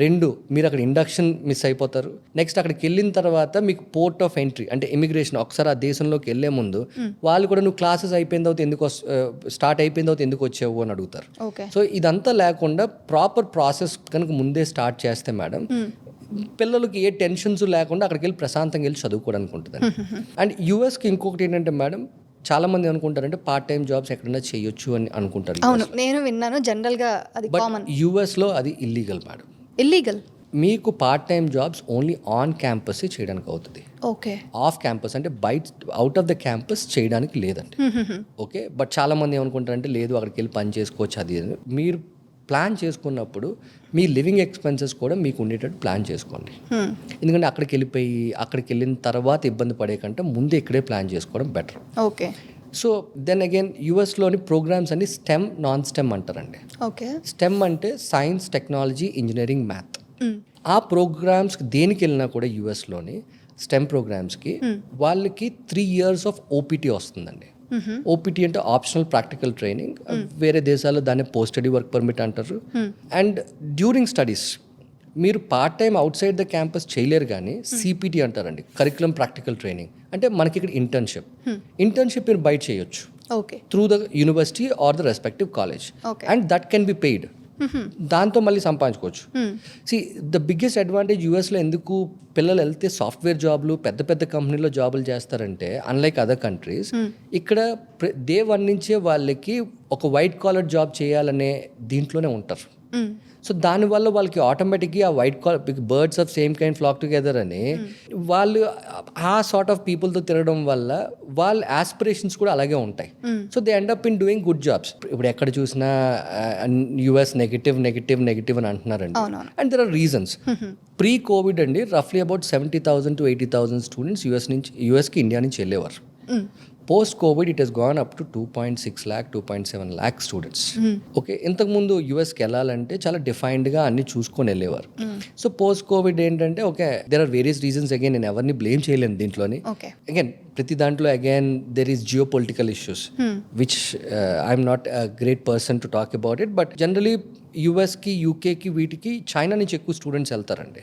2 మీరు అక్కడ ఇండక్షన్ మిస్ అయిపోతారు, నెక్స్ట్ అక్కడికి వెళ్ళిన తర్వాత మీకు పోర్ట్ ఆఫ్ ఎంట్రీ అంటే ఇమిగ్రేషన్, ఒకసారి ఆ దేశంలోకి వెళ్ళే ముందు వాళ్ళు కూడా నువ్వు క్లాసెస్ అయిపోయిన తర్వాత ఎందుకు స్టార్ట్ అయిపోయిన తర్వాత ఎందుకు వచ్చావు అని అడుగుతారు. సో ఇదంతా లేకుండా ప్రాపర్ ప్రాసెస్ కనుక ముందే స్టార్ట్ చేస్తే మేడం, పిల్లలకి ఏ టెన్షన్స్ లేకుండా అక్కడికి వెళ్ళి ప్రశాంతంగా వెళ్ళి చదువుకోవడానికి ఉంటుంది. అండ్ యూఎస్కి ఇంకొకటి ఏంటంటే మేడం, చాలా మంది అనుకుంటారంటే పార్ట్ టైం జాబ్స్ ఎక్కడైనా చేయొచ్చు అని అనుకుంటారు. అవును, నేను విన్నాను జనరల్గా అది కామన్. యూఎస్లో అది ఇల్లీగల్ మేడం. ఇల్లీగల్? మీకు part time jobs only on campus చేయడానికి అవుతుంది. ఆఫ్ క్యాంపస్ అంటే బయట అవుట్ ఆఫ్ ద క్యాంపస్ చేయడానికి లేదండి. ఓకే, బట్ చాలా మంది ఏమనుకుంటారంటే లేదు అక్కడికి వెళ్ళి పని చేసుకోవచ్చు అది. మీరు ప్లాన్ చేసుకున్నప్పుడు మీ లివింగ్ ఎక్స్పెన్సెస్ కూడా మీకు ఉండేటట్టు ప్లాన్ చేసుకోండి. ఎందుకంటే అక్కడికి వెళ్ళిన తర్వాత ఇబ్బంది పడే కంటే ముందే ఇక్కడే ప్లాన్ చేసుకోవడం బెటర్. సో దెన్ అగైన్ యూఎస్లోని ప్రోగ్రామ్స్ అన్ని స్టెమ్, నాన్ స్టెమ్ అంటారండి. స్టెమ్ అంటే సైన్స్, టెక్నాలజీ, ఇంజనీరింగ్, మ్యాథ్. ఆ ప్రోగ్రామ్స్ దేనికి వెళ్ళినా కూడా యూఎస్లోని స్టెమ్ ప్రోగ్రామ్స్కి వాళ్ళకి 3 years ఆఫ్ ఓపీటీ వస్తుందండి. ఓపీటీ అంటే ఆప్షనల్ ప్రాక్టికల్ ట్రైనింగ్, వేరే దేశాల్లో దాన్ని పోస్ట్ స్టడీ వర్క్ పర్మిట్ అంటారు. అండ్ డ్యూరింగ్ స్టడీస్ మీరు part time outside the campus చేయలేరు, కానీ సిపిటి అంటారండి, కరికులం ప్రాక్టికల్ ట్రైనింగ్. అంటే మనకి ఇక్కడ ఇంటర్న్షిప్ మీరు బయట చేయొచ్చు okay through the university or the respective college, Okay. And that can be paid. దాంతో మళ్ళీ సంపాదించుకోవచ్చు. ద బిగ్గెస్ట్ అడ్వాంటేజ్ యూఎస్లో ఎందుకు పిల్లలు వెళ్తే సాఫ్ట్వేర్ జాబ్లు పెద్ద పెద్ద కంపెనీలో జాబులు చేస్తారంటే, అన్లైక్ అదర్ కంట్రీస్, ఇక్కడ డే 1 నుంచే వాళ్ళకి ఒక వైట్ కాలర్ జాబ్ చేయాలనే దీంట్లోనే ఉంటారు. సో దానివల్ల వాళ్ళకి ఆటోమేటిక్గా ఆ white collar birds of same kind flock together అని వాళ్ళు ఆ సార్ట్ ఆఫ్ పీపుల్తో తిరగడం వల్ల వాళ్ళ ఆస్పిరేషన్స్ కూడా అలాగే ఉంటాయి. So they end up in doing good jobs. ఇప్పుడు ఎక్కడ చూసినా యుఎస్ నెగిటివ్ అని అంటున్నారండి. And there are reasons. Pre covid అండి రఫ్లీ అబౌట్ 70,000 to 80,000 స్టూడెంట్స్ యూఎస్కి ఇండియా నుంచి వెళ్ళేవారు. Post covid it has gone up to 2.6 lakh 2.7 lakh students. Okay, ఇంతకుముందు యూఎస్కి వెళ్ళాలంటే చాలా డిఫైన్డ్గా అన్ని చూసుకొని వెళ్ళేవారు. సో పోస్ట్ కోవిడ్ ఏంటంటే okay there are various reasons. Again నేను ఎవరిని బ్లేమ్ చేయలేను దీంట్లోని. అగైన్ ప్రతి దాంట్లో again there is geo political issues which I'm not a great person to talk about it. But generally యూఎస్కి, యూకేకి, వీటికి చైనా నుంచి ఎక్కువ స్టూడెంట్స్ వెళ్తారండి.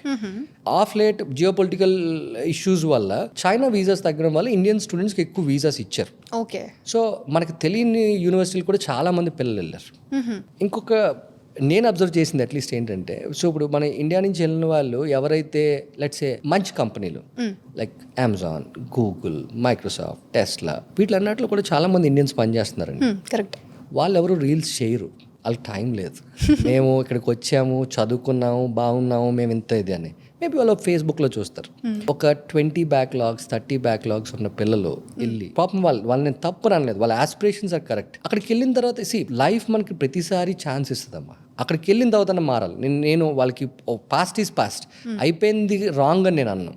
Of late geo political issues వల్ల చైనా వీసాస్ తగ్గడం వల్ల ఇండియన్ స్టూడెంట్స్కి ఎక్కువ వీసాస్ ఇచ్చారు. ఓకే, సో మనకి తెలియని యూనివర్సిటీలు కూడా చాలా మంది పిల్లలు వెళ్ళారు. ఇంకొక నేను అబ్జర్వ్ చేసింది అట్లీస్ట్ ఏంటంటే, సో ఇప్పుడు మన ఇండియా నుంచి వెళ్ళిన వాళ్ళు ఎవరైతే లెట్స్ సే మంచి కంపెనీలు like Amazon, Google, Microsoft, Tesla, వీటిలన్నిటిలో కూడా చాలా మంది ఇండియన్స్ పనిచేస్తున్నారండి. కరెక్ట్. వాళ్ళు ఎవరు రీల్స్ చేయరు, వాళ్ళకి టైం లేదు. మేము ఇక్కడికి వచ్చాము, చదువుకున్నాము, బాగున్నాము, మేము ఇంత ఇది అని మేబీ వాళ్ళు ఫేస్బుక్లో చూస్తారు. ఒక 20 backlogs 30 backlogs ఉన్న పిల్లలు వెళ్ళి పాపం వాళ్ళని నేను తప్పు అనలేదు, వాళ్ళ ఆస్పిరేషన్స్ ఆర్ కరెక్ట్. అక్కడికి వెళ్ళిన తర్వాత లైఫ్ మనకి ప్రతిసారి ఛాన్స్ ఇస్తుందమ్మా. అక్కడికి వెళ్ళిన తర్వాత మారాలి. నేను వాళ్ళకి పాస్ట్ ఈజ్ పాస్ట్, అయిపోయింది రాంగ్ అని నేను అన్నాను.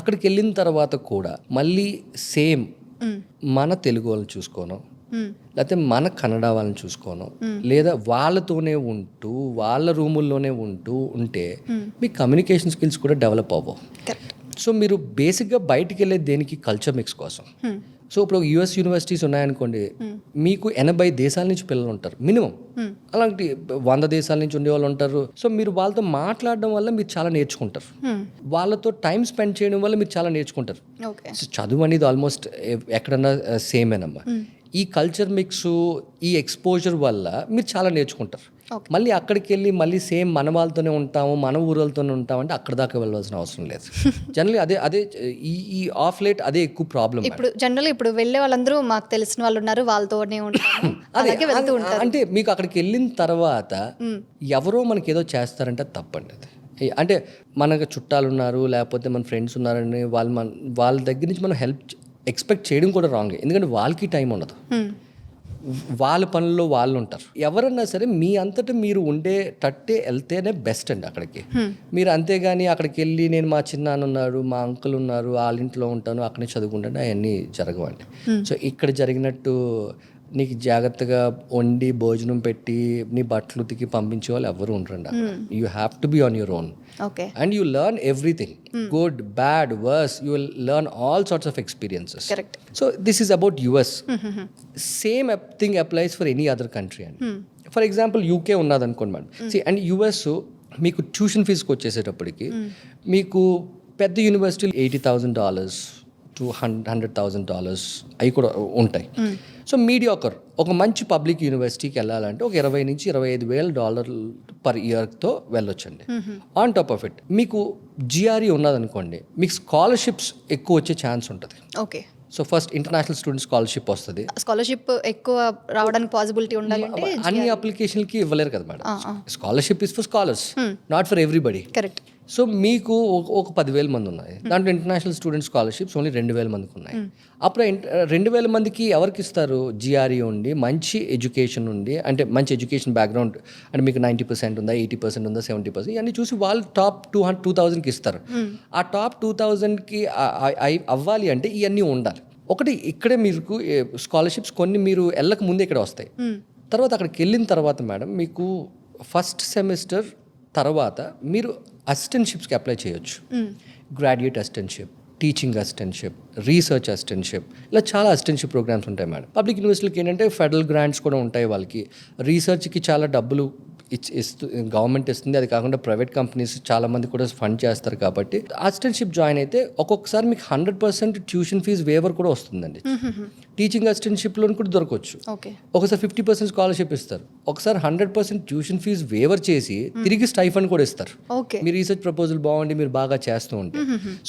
అక్కడికి వెళ్ళిన తర్వాత కూడా మళ్ళీ సేమ్ మన తెలుగు వాళ్ళని చూసుకోను, లేకపోతే మన కన్నడ వాళ్ళని చూసుకోను, లేదా వాళ్ళతోనే ఉంటూ వాళ్ళ రూముల్లోనే ఉంటే మీ కమ్యూనికేషన్ స్కిల్స్ కూడా డెవలప్ అవ్వవు. సో మీరు బేసిక్గా బయటికి వెళ్ళే దేనికి కల్చర్ మిక్స్ కోసం. సో ఇప్పుడు యుఎస్ యూనివర్సిటీస్ ఉన్నాయనుకోండి, మీకు 80 దేశాల నుంచి పిల్లలు ఉంటారు మినిమం. అలాంటి 100 దేశాల నుంచి ఉండేవాళ్ళు ఉంటారు. సో మీరు వాళ్ళతో మాట్లాడడం వల్ల మీరు చాలా నేర్చుకుంటారు, వాళ్ళతో టైం స్పెండ్ చేయడం వల్ల మీరు చాలా నేర్చుకుంటారు. సో చదువు అనేది ఆల్మోస్ట్ ఎక్కడన్నా సేమేనమ్మా. ఈ కల్చర్ మిక్స్, ఈ ఎక్స్పోజర్ వల్ల మీరు చాలా నేర్చుకుంటారు. మళ్ళీ అక్కడికి వెళ్ళి మళ్ళీ సేమ్ మన వాళ్ళతోనే ఉంటాము, మన ఊరలతోనే ఉంటామంటే అక్కడ దాకా వెళ్ళాల్సిన అవసరం లేదు. జనరల్లీ అదే ఈ ఆఫ్ లేట్ అదే ఎక్కువ ప్రాబ్లం. ఇప్పుడు జనరల్లీ ఇప్పుడు వెళ్ళే వాళ్ళందరూ మాకు తెలిసిన వాళ్ళు ఉన్నారు, వాళ్ళతోనే ఉంటారు. అంటే మీకు అక్కడికి వెళ్ళిన తర్వాత ఎవరో మనకి ఏదో చేస్తారంటే తప్పండి అది. అంటే మనకు చుట్టాలు ఉన్నారు, లేకపోతే మన ఫ్రెండ్స్ ఉన్నారని వాళ్ళ దగ్గర నుంచి మనం హెల్ప్ ఎక్స్పెక్ట్ చేయడం కూడా రాంగ్. ఎందుకంటే వాళ్ళకి టైం ఉండదు, వాళ్ళ పనుల్లో వాళ్ళు ఉంటారు. ఎవరన్నా సరే మీ అంతటా మీరు ఉండేటట్టే వెళ్తేనే బెస్ట్ అండి అక్కడికి. మీరు అంతేగాని అక్కడికి వెళ్ళి నేను మా చిన్నాన్న ఉన్నారు, మా అంకుల్ ఉన్నారు, వాళ్ళ ఇంట్లో ఉంటాను, అక్కడే చదువుకుంటాను, అవన్నీ జరగవండి. సో ఇక్కడ జరిగినట్టు నీకు జాగ్రత్తగా వండి భోజనం పెట్టి నీ బట్టలు ఉతికి పంపించే వాళ్ళు ఎవరు ఉండరండి. You have to be on your own. And you learn everything, good, bad, worse, you will learn all sorts of experiences. So this is about US. Same thing applies for any other country అండి. For example UK ఉన్నది అనుకోండి madam. And US మీకు tuition ఫీజుకి వచ్చేసేటప్పటికి మీకు పెద్ద యూనివర్సిటీలు $80,000 to $100,000 అవి కూడా ఉంటాయి. సో మీడియాకర్ ఒక మంచి పబ్లిక్ యూనివర్సిటీకి వెళ్ళాలంటే ఒక $20,000 నుంచి $25,000 పర్ ఇయర్తో వెళ్ళొచ్చండి. ఆన్ టాప్ ఆఫ్ ఇట్ మీకు జిఆర్ఈ ఉన్నదనుకోండి, మీకు స్కాలర్షిప్స్ ఎక్కువ వచ్చే ఛాన్స్ ఉంటుంది. Okay, so first international student scholarship వస్తుంది. స్కాలర్షిప్ ఎక్కువ రావడానికి పాసిబిలిటీ ఉండాలంటే అన్ని అప్లికేషన్కి ఇవ్వలేరు కదా madam. Scholarship is for scholars, not for everybody. Correct. So మీకు ఒక 10,000 మంది ఉన్నాయి, దాంట్లో ఇంటర్నేషనల్ స్టూడెంట్ స్కాలర్షిప్స్ ఓన్లీ 2,000 మందికి ఉన్నాయి. అప్పుడు 2,000 మందికి ఎవరికి ఇస్తారు? జిఆర్ఈ ఉండి మంచి ఎడ్యుకేషన్ ఉండి, అంటే మంచి ఎడ్యుకేషన్ బ్యాక్గ్రౌండ్, అంటే మీకు 90% ఉందా, 80% ఉందా, 70%, ఇవన్నీ చూసి వాళ్ళు టాప్ 2,000కి ఇస్తారు. ఆ టాప్ 2,000కి అవ్వాలి అంటే ఇవన్నీ ఉండాలి. ఒకటి ఇక్కడే మీకు స్కాలర్షిప్స్ కొన్ని మీరు వెళ్ళక ముందే ఇక్కడ వస్తాయి. తర్వాత అక్కడికి వెళ్ళిన తర్వాత మేడం మీకు ఫస్ట్ సెమిస్టర్ తర్వాత మీరు అసిస్టెంట్షిప్స్కి అప్లై చేయొచ్చు. Graduate assistantship, teaching assistantship, research assistantship, ఇలా చాలా అసిస్టెంట్షిప్ ప్రోగ్రామ్స్ ఉంటాయి మేడం. పబ్లిక్ యూనివర్సిటీకి ఏంటంటే ఫెడరల్ గ్రాంట్స్ కూడా ఉంటాయి వాళ్ళకి, రీసెర్చ్కి చాలా డబ్బులు గవర్నమెంట్ ఇస్తుంది. అది కాకుండా ప్రైవేట్ కంపెనీస్ చాలా మంది కూడా ఫండ్ చేస్తారు. కాబట్టి అసిస్టెంట్షిప్ జాయిన్ అయితే ఒక్కొక్కసారి మీకు 100% ట్యూషన్ ఫీజు వేవర్ కూడా వస్తుందండి. టీచింగ్ అసిస్టెంట్షిప్ లోన్ కూడా దొరకవచ్చు. ఒకసారి 50% స్కాలర్షిప్ ఇస్తారు, ఒకసారి 100% ట్యూషన్ ఫీజు వేవర్ చేసి తిరిగి స్టైఫండ్ కూడా ఇస్తారు. మీ రీసెర్చ్ ప్రపోజల్ బాగుండి మీరు బాగా చేస్తూ ఉంటే.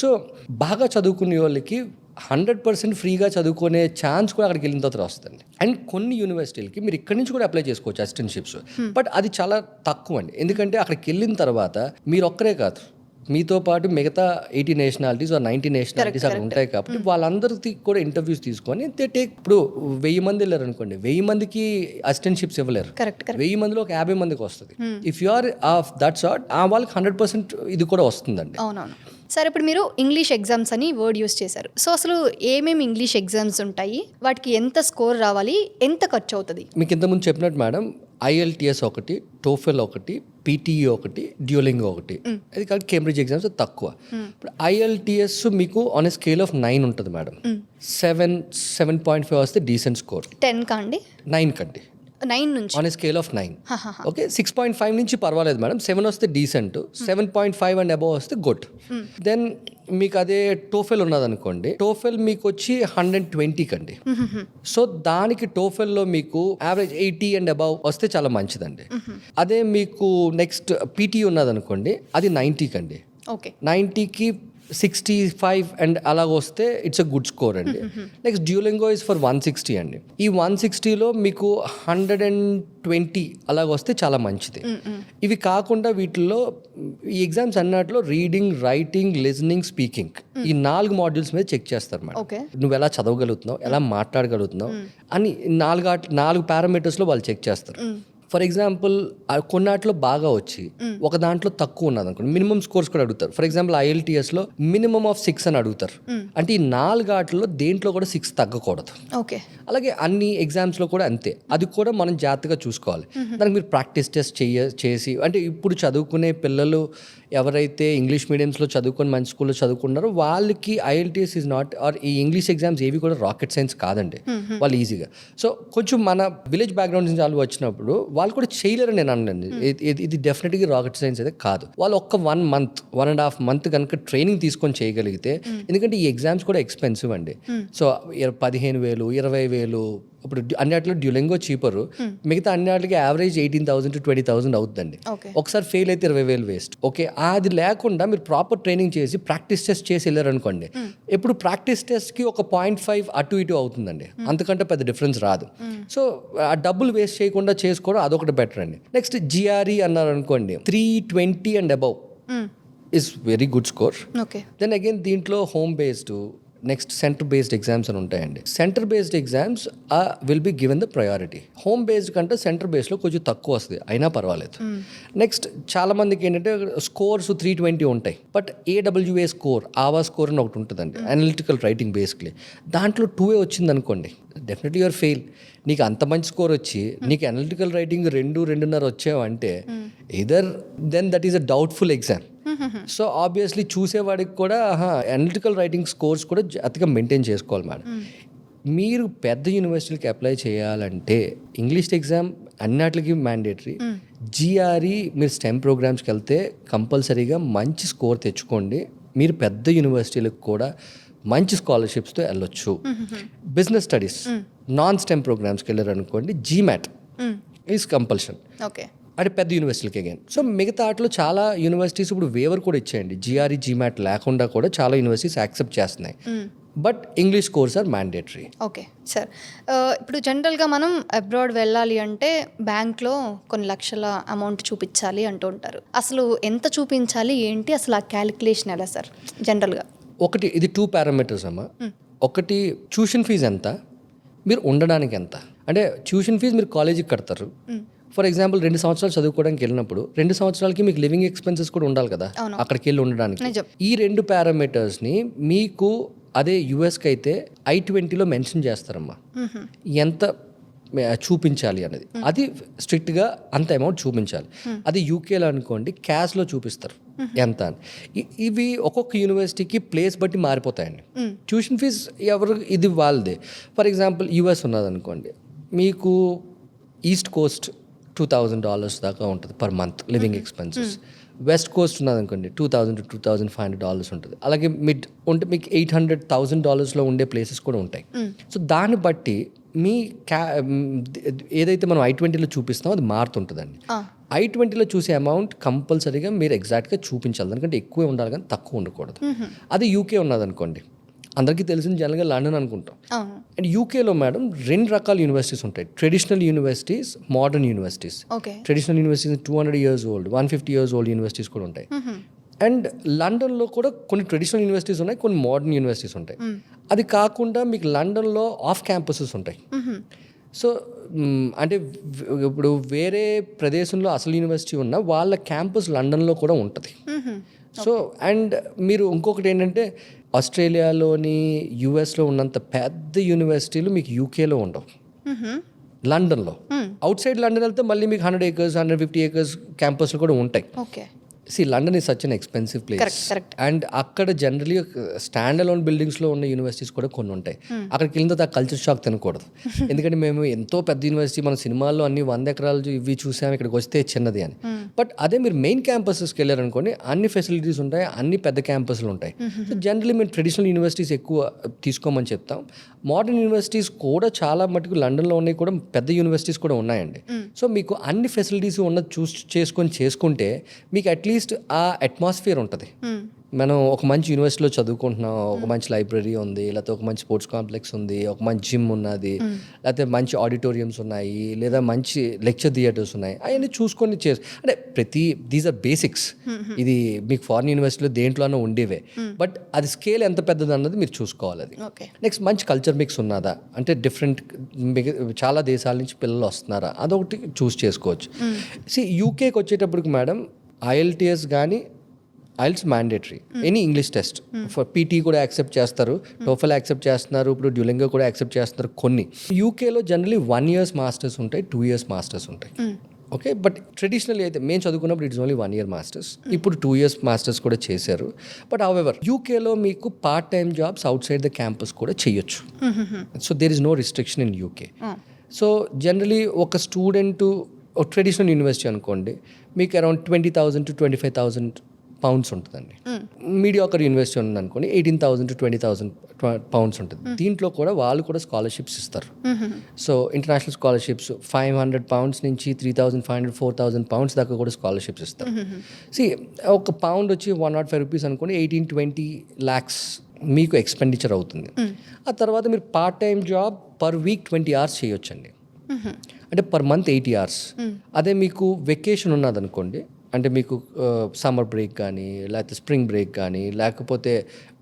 సో బాగా చదువుకునే వాళ్ళకి 100% ఫ్రీగా చదువుకునే ఛాన్స్ కూడా అక్కడికి వెళ్ళిన తర్వాత వస్తుంది. అండ్ కొన్ని యూనివర్సిటీలకి మీరు ఇక్కడి నుంచి కూడా అప్లై చేసుకోవచ్చు అసిస్టెంట్షిప్స్, బట్ అది చాలా తక్కువ అండి. ఎందుకంటే అక్కడికి వెళ్ళిన తర్వాత మీరు ఒక్కరే కాదు, మీతో పాటు మిగతా 80 నేషనాలిటీస్ 90 నేషనాలిటీస్ అక్కడ ఉంటాయి. కాబట్టి వాళ్ళందరికీ కూడా ఇంటర్వ్యూస్ తీసుకొని ఇప్పుడు 1000 మంది వెళ్ళారు అనుకోండి, 1000 మందికి అసిస్టెంట్షిప్స్ ఇవ్వలేరు. 1000 మందిలో ఒక 50 మందికి వస్తుంది. If you are of that sort, వాళ్ళకి 100% ఇది కూడా వస్తుందండి. అవునవును. సరే, ఇప్పుడు మీరు ఇంగ్లీష్ ఎగ్జామ్స్ అని వర్డ్ యూస్ చేశారు. సో అసలు ఏమేమి ఇంగ్లీష్ ఎగ్జామ్స్ ఉంటాయి, వాటికి ఎంత స్కోర్ రావాలి, ఎంత ఖర్చు అవుతుంది? మీకు ఇంతకుముందు చెప్పినట్టు మేడం, IELTS ఒకటి, టోఫెల్ ఒకటి, PTE ఒకటి, డ్యూలింగో ఒకటి. అది కాదు కేంబ్రిడ్జ్ ఎగ్జామ్స్ తక్కువ. ఇప్పుడు IELTS మీకు ఆన్ ఎ స్కేల్ ఆఫ్ 9 ఉంటుంది మేడం. 7.5 వస్తే డీసెంట్ స్కోర్. 10 కండి? 9 కండి. 9 నుంచి on a scale of 9. Okay, 6.5 నుంచి పర్వాలేదు మేడం. 7 వస్తే డీసెంట్, 7.5 అండ్ అబవ్ వస్తే గుడ్. దెన్ మీకు అదే టోఫెల్ ఉన్నదనుకోండి, టోఫెల్ మీకు వచ్చి 120 కండి. సో దానికి టోఫెల్లో మీకు యావరేజ్ 80 అండ్ అబవ్ వస్తే చాలా మంచిదండి. అదే మీకు నెక్స్ట్ PTE ఉన్నదనుకోండి, అది 90 కండి. 90కి 65 అండ్ అలాగ వస్తే ఇట్స్ అ గుడ్ స్కోర్ అండి. నెక్స్ట్ డ్యూలింగో ఇస్ ఫర్ 160 అండి. ఈ 160లో మీకు 120 అలాగ వస్తే చాలా మంచిది. ఇవి కాకుండా వీటిల్లో ఈ ఎగ్జామ్స్ అన్నట్లో రీడింగ్, రైటింగ్, లిజనింగ్, స్పీకింగ్, ఈ 4 మాడ్యూల్స్ మీద చెక్ చేస్తారు మేడం. నువ్వు ఎలా చదవగలుగుతున్నావు, ఎలా మాట్లాడగలుగుతున్నావు అని 4 పారామీటర్స్లో వాళ్ళు చెక్ చేస్తారు. ఫర్ ఎగ్జాంపుల్ కొన్నాట్లో బాగా వచ్చి ఒక దాంట్లో తక్కువ ఉన్నది అనుకోండి, మినిమం స్కోర్స్ కూడా అడుగుతారు. ఫర్ ఎగ్జాంపుల్ IELTSలో మినిమం ఆఫ్ 6 అని అడుగుతారు. అంటే ఈ 4 ఆటల్లో దేంట్లో కూడా 6 తగ్గకూడదు. అలాగే అన్ని ఎగ్జామ్స్లో కూడా అంతే. అది కూడా మనం జాగ్రత్తగా చూసుకోవాలి. దానికి మీరు ప్రాక్టీస్ టెస్ట్ చేసి, అంటే ఇప్పుడు చదువుకునే పిల్లలు ఎవరైతే ఇంగ్లీష్ మీడియంస్లో చదువుకొని మంచి స్కూల్లో చదువుకున్నారో వాళ్ళకి IELTS ఈజ్ నాట్, ఆర్ ఈ ఇంగ్లీష్ ఎగ్జామ్స్ ఏవి కూడా రాకెట్ సైన్స్ కాదండి. వాళ్ళు ఈజీగా, సో కొంచెం మన విలేజ్ బ్యాక్గ్రౌండ్ నుంచి వాళ్ళు వచ్చినప్పుడు వాళ్ళు కూడా చేయలేరని నేను అన్నాను. ఇది డెఫినెట్గా రాకెట్ సైన్స్ అయితే కాదు. వాళ్ళు ఒక్క 1.5 మంత్ కనుక ట్రైనింగ్ తీసుకొని చేయగలిగితే, ఎందుకంటే ఈ ఎగ్జామ్స్ కూడా ఎక్స్పెన్సివ్ అండి. సో 15,000, 20,000. ఇప్పుడు అన్నిటిలో డ్యూలింగో చీపరు, మిగతా అన్నిటికి యావరేజ్ 18,000 to 20,000 అవుతుందండి. ఒకసారి ఫెయిల్ అయితే 20,000 వేస్ట్. ఓకే, అది లేకుండా మీరు ప్రాపర్ ట్రైనింగ్ చేసి ప్రాక్టీస్ టెస్ట్ చేసి వెళ్ళారనుకోండి, ఎప్పుడు ప్రాక్టీస్ టెస్ట్కి ఒక 0.5 అటు ఇటు అవుతుందండి, అంతకంటే పెద్ద డిఫరెన్స్ రాదు. సో ఆ డబ్బులు వేస్ట్ చేయకుండా చేసుకోవడం అదొకటి బెటర్ అండి. నెక్స్ట్ GRE అన్నారు అనుకోండి, 320 and above is very good score. Then again దీంట్లో home based, next centre based exams అని ఉంటాయండి. Centre based exams will be given the priority. Home based కంటే సెంటర్ బేస్డ్లో కొంచెం తక్కువ వస్తుంది, అయినా పర్వాలేదు. నెక్స్ట్ చాలా మందికి ఏంటంటే స్కోర్స్ 320 ఉంటాయి, but AWA score, Awam score అని ఒకటి ఉంటుందండి, అనలిటికల్ రైటింగ్ బేసిక్లీ. దాంట్లో 2 వచ్చింది అనుకోండి, డెఫినెట్లీ యువర్ ఫెయిల్. నీకు అంత మంచి స్కోర్ వచ్చి నీకు అనలిటికల్ రైటింగ్ 2.5 వచ్చావంటే either then that is a doubtful exam. So obviously చూసేవాడికి కూడా అనలిటికల్ రైటింగ్ స్కోర్స్ కూడా అతిగా మెయింటైన్ చేసుకోవాలి మేడం. మీరు పెద్ద యూనివర్సిటీకి అప్లై చేయాలంటే ఇంగ్లీష్ ఎగ్జామ్ అన్నిటికీ మ్యాండేటరీ. GRE మీరు STEM ప్రోగ్రామ్స్కి వెళ్తే కంపల్సరీగా మంచి స్కోర్ తెచ్చుకోండి. మీరు పెద్ద యూనివర్సిటీలకు కూడా మంచి స్కాలర్షిప్స్తో వెళ్ళొచ్చు. బిజినెస్ స్టడీస్, STEM ప్రోగ్రామ్స్కి వెళ్ళారు అనుకోండి, GMAT ఈజ్ కంపల్షన్. అంటే పెద్ద యూనివర్సిటీలకి అగైన్. సో మిగతా ఆటలో చాలా యూనివర్సిటీస్ ఇప్పుడు వేవర్ కూడా ఇచ్చేయండి, GRE GMAT లేకుండా కూడా చాలా యూనివర్సిటీస్ యాక్సెప్ట్ చేస్తున్నాయి. But English course are mandatory. Okay sir, ఇప్పుడు జనరల్గా మనం అబ్రాడ్ వెళ్ళాలి అంటే బ్యాంక్లో కొన్ని లక్షల అమౌంట్ చూపించాలి అంటూ ఉంటారు. అసలు ఎంత చూపించాలి ఏంటి, అసలు ఆ క్యాలిక్యులేషన్ ఎలా సార్ జనరల్గా? ఒకటి, ఇది 2 పారామీటర్స్ అమ్మా. ఒకటి ట్యూషన్ ఫీజు ఎంత, మీరు ఉండడానికి ఎంత. అంటే ట్యూషన్ ఫీజు మీరు కాలేజీకి కడతారు. ఫర్ ఎగ్జాంపుల్ 2 సంవత్సరాలు చదువుకోవడానికి వెళ్ళినప్పుడు 2 సంవత్సరాలకి మీకు లివింగ్ ఎక్స్పెన్సెస్ కూడా ఉండాలి కదా అక్కడికి వెళ్ళి ఉండడానికి. ఈ 2 పారామీటర్స్ని మీకు అదే యుఎస్కి అయితే I-20లో మెన్షన్ చేస్తారమ్మా. ఎంత చూపించాలి అనేది, అది స్ట్రిక్ట్గా అంత అమౌంట్ చూపించాలి. అది యూకేలో అనుకోండి క్యాష్లో చూపిస్తారు ఎంత అని. ఇవి ఒక్కొక్క యూనివర్సిటీకి ప్లేస్ బట్టి మారిపోతాయండి. ట్యూషన్ ఫీజ్ ఎవరు ఇది వాళ్ళదే. ఫర్ ఎగ్జాంపుల్ యూఎస్ ఉన్నదనుకోండి, మీకు ఈస్ట్ కోస్ట్ $2,000 దాకా ఉంటుంది per month living expenses. West coast ఉన్నదనుకోండి $2,000 to $2,500 ఉంటుంది. అలాగే మిడ్ ఉంటే మీకు $800,000 ఉండే ప్లేసెస్ కూడా ఉంటాయి. సో దాన్ని బట్టి మీ ఏదైతే మనం I-20లో చూపిస్తామో అది మారుతుంటుందండి. I-20లో చూసే అమౌంట్ కంపల్సరీగా మీరు ఎగ్జాక్ట్గా చూపించాలి, ఎందుకంటే ఎక్కువే ఉండాలి కానీ తక్కువ ఉండకూడదు. అది యూకే ఉన్నదనుకోండి, అందరికీ తెలిసిన జనరల్గా లండన్ అనుకుంటాం. అండ్ యూకేలో మేడం 2 రకాల యూనివర్సిటీస్ ఉంటాయి. Traditional universities, modern universities. Traditional universities 200 years old, 150 years old universities కూడా ఉంటాయి. అండ్ లండన్లో కూడా కొన్ని ట్రెడిషనల్ యూనివర్సిటీస్ ఉన్నాయి, కొన్ని మోడర్న్ యూనివర్సిటీస్ ఉంటాయి. అది కాకుండా మీకు లండన్లో ఆఫ్ క్యాంపసెస్ ఉంటాయి. సో అంటే ఇప్పుడు వేరే ప్రదేశంలో అసలు యూనివర్సిటీ ఉన్న వాళ్ళ క్యాంపస్ లండన్లో కూడా ఉంటుంది. సో అండ్ మీరు ఇంకొకటి ఏంటంటే, ఆస్ట్రేలియాలోని యూఎస్లో ఉన్నంత పెద్ద యూనివర్సిటీలు మీకు యూకేలో ఉండవు, లండన్లో. అవుట్ సైడ్ లండన్ వెళ్తే మళ్ళీ మీకు 100 acres 150 acres క్యాంపస్లు కూడా ఉంటాయి. London is such an expensive place. And అక్కడ జనరలీ స్టాండ్ అలోన్ బిల్డింగ్స్లో ఉన్న యూనివర్సిటీస్ కూడా కొన్ని ఉంటాయి. అక్కడికి వెళ్ళిన తర్వాత కల్చర్ షాక్ తినకూడదు. ఎందుకంటే మేము ఎంతో పెద్ద యూనివర్సిటీ, మన సినిమాల్లో అన్ని 100 ఎకరాలు ఇవి చూసాము, ఇక్కడికి వస్తే చిన్నది అని. బట్ అదే మీరు మెయిన్ క్యాంపసెస్కి వెళ్ళారనుకోండి, అన్ని ఫెసిలిటీస్ ఉంటాయి, అన్ని పెద్ద క్యాంపస్లు ఉంటాయి. సో జనరలీ మేము ట్రెడిషనల్ యూనివర్సిటీస్ ఎక్కువ తీసుకోమని చెప్తాం. మోడర్న్ యూనివర్సిటీస్ కూడా చాలా మటుకు లండన్లో ఉన్నాయి, కూడా పెద్ద యూనివర్సిటీస్ కూడా ఉన్నాయండి. సో మీకు అన్ని ఫెసిలిటీస్ ఉన్నది చేసుకుంటే మీకు అట్లీస్ట్ ఆ అట్మాస్ఫియర్ ఉంటుంది. మనం ఒక మంచి యూనివర్సిటీలో చదువుకుంటున్నాం, ఒక మంచి లైబ్రరీ ఉంది, లేకపోతే ఒక మంచి స్పోర్ట్స్ కాంప్లెక్స్ ఉంది, ఒక మంచి జిమ్ ఉన్నది, లేకపోతే మంచి ఆడిటోరియంస్ ఉన్నాయి, లేదా మంచి లెక్చర్ థియేటర్స్ ఉన్నాయి. అవన్నీ చూసుకొని అంటే దీస్ ఆర్ బేసిక్స్. ఇది మీకు ఫారిన్ యూనివర్సిటీలో దేంట్లోనూ ఉండేవే, బట్ అది స్కేల్ ఎంత పెద్దది అన్నది మీరు చూసుకోవాలి. అది నెక్స్ట్ మంచి కల్చర్ మిక్స్ ఉన్నదా, అంటే డిఫరెంట్ చాలా దేశాల నుంచి పిల్లలు వస్తున్నారా, అదొకటి చూస్ చేసుకోవచ్చు. యూకేకి వచ్చేటప్పటికి మేడం IELTS కానీ IELTS mandatory, any English test for PT కూడా యాక్సెప్ట్ చేస్తారు, TOEFL యాక్సెప్ట్ చేస్తున్నారు, ఇప్పుడు డ్యూలింగో కూడా యాక్సెప్ట్ చేస్తున్నారు కొన్ని. యూకేలో జనరలీ 1 year మాస్టర్స్ ఉంటాయి, 2 years మాస్టర్స్ ఉంటాయి. ఓకే, బట్ ట్రెడిషనల్లీ అయితే మేము చదువుకున్నప్పుడు ఇట్స్ ఓన్లీ 1 year మాస్టర్స్. ఇప్పుడు 2 years మాస్టర్స్ కూడా చేశారు. బట్ హౌఎవర్ యూకేలో మీకు part time jobs outside the campus కూడా చేయొచ్చు. So there is no restriction in UK. So generally ఒక స్టూడెంట్ ట్రెడిషనల్ యూనివర్సిటీ అనుకోండి, మీకు అరౌండ్ 20,000 to 25,000 pounds ఉంటుందండి. మీడియాకర్ యూనివర్సిటీ ఉందనుకోండి 18,000 to 20,000 pounds ఉంటుంది. దీంట్లో కూడా వాళ్ళు కూడా స్కాలర్షిప్స్ ఇస్తారు. సో ఇంటర్నేషనల్ స్కాలర్షిప్స్ 500 pounds నుంచి 3,500 4,000 pounds దాకా కూడా స్కాలర్షిప్స్ ఇస్తారు. ఒక పౌండ్ వచ్చి 105 rupees అనుకోండి, 18-20 lakhs మీకు ఎక్స్పెండిచర్ అవుతుంది. ఆ తర్వాత మీరు part time job per week 20 hours చేయొచ్చండి, అంటే పర్ మంత్ 80 hours. అదే మీకు వెకేషన్ ఉన్నదనుకోండి, అంటే మీకు సమ్మర్ బ్రేక్ కానీ, లేకపోతే స్ప్రింగ్ బ్రేక్ కానీ, లేకపోతే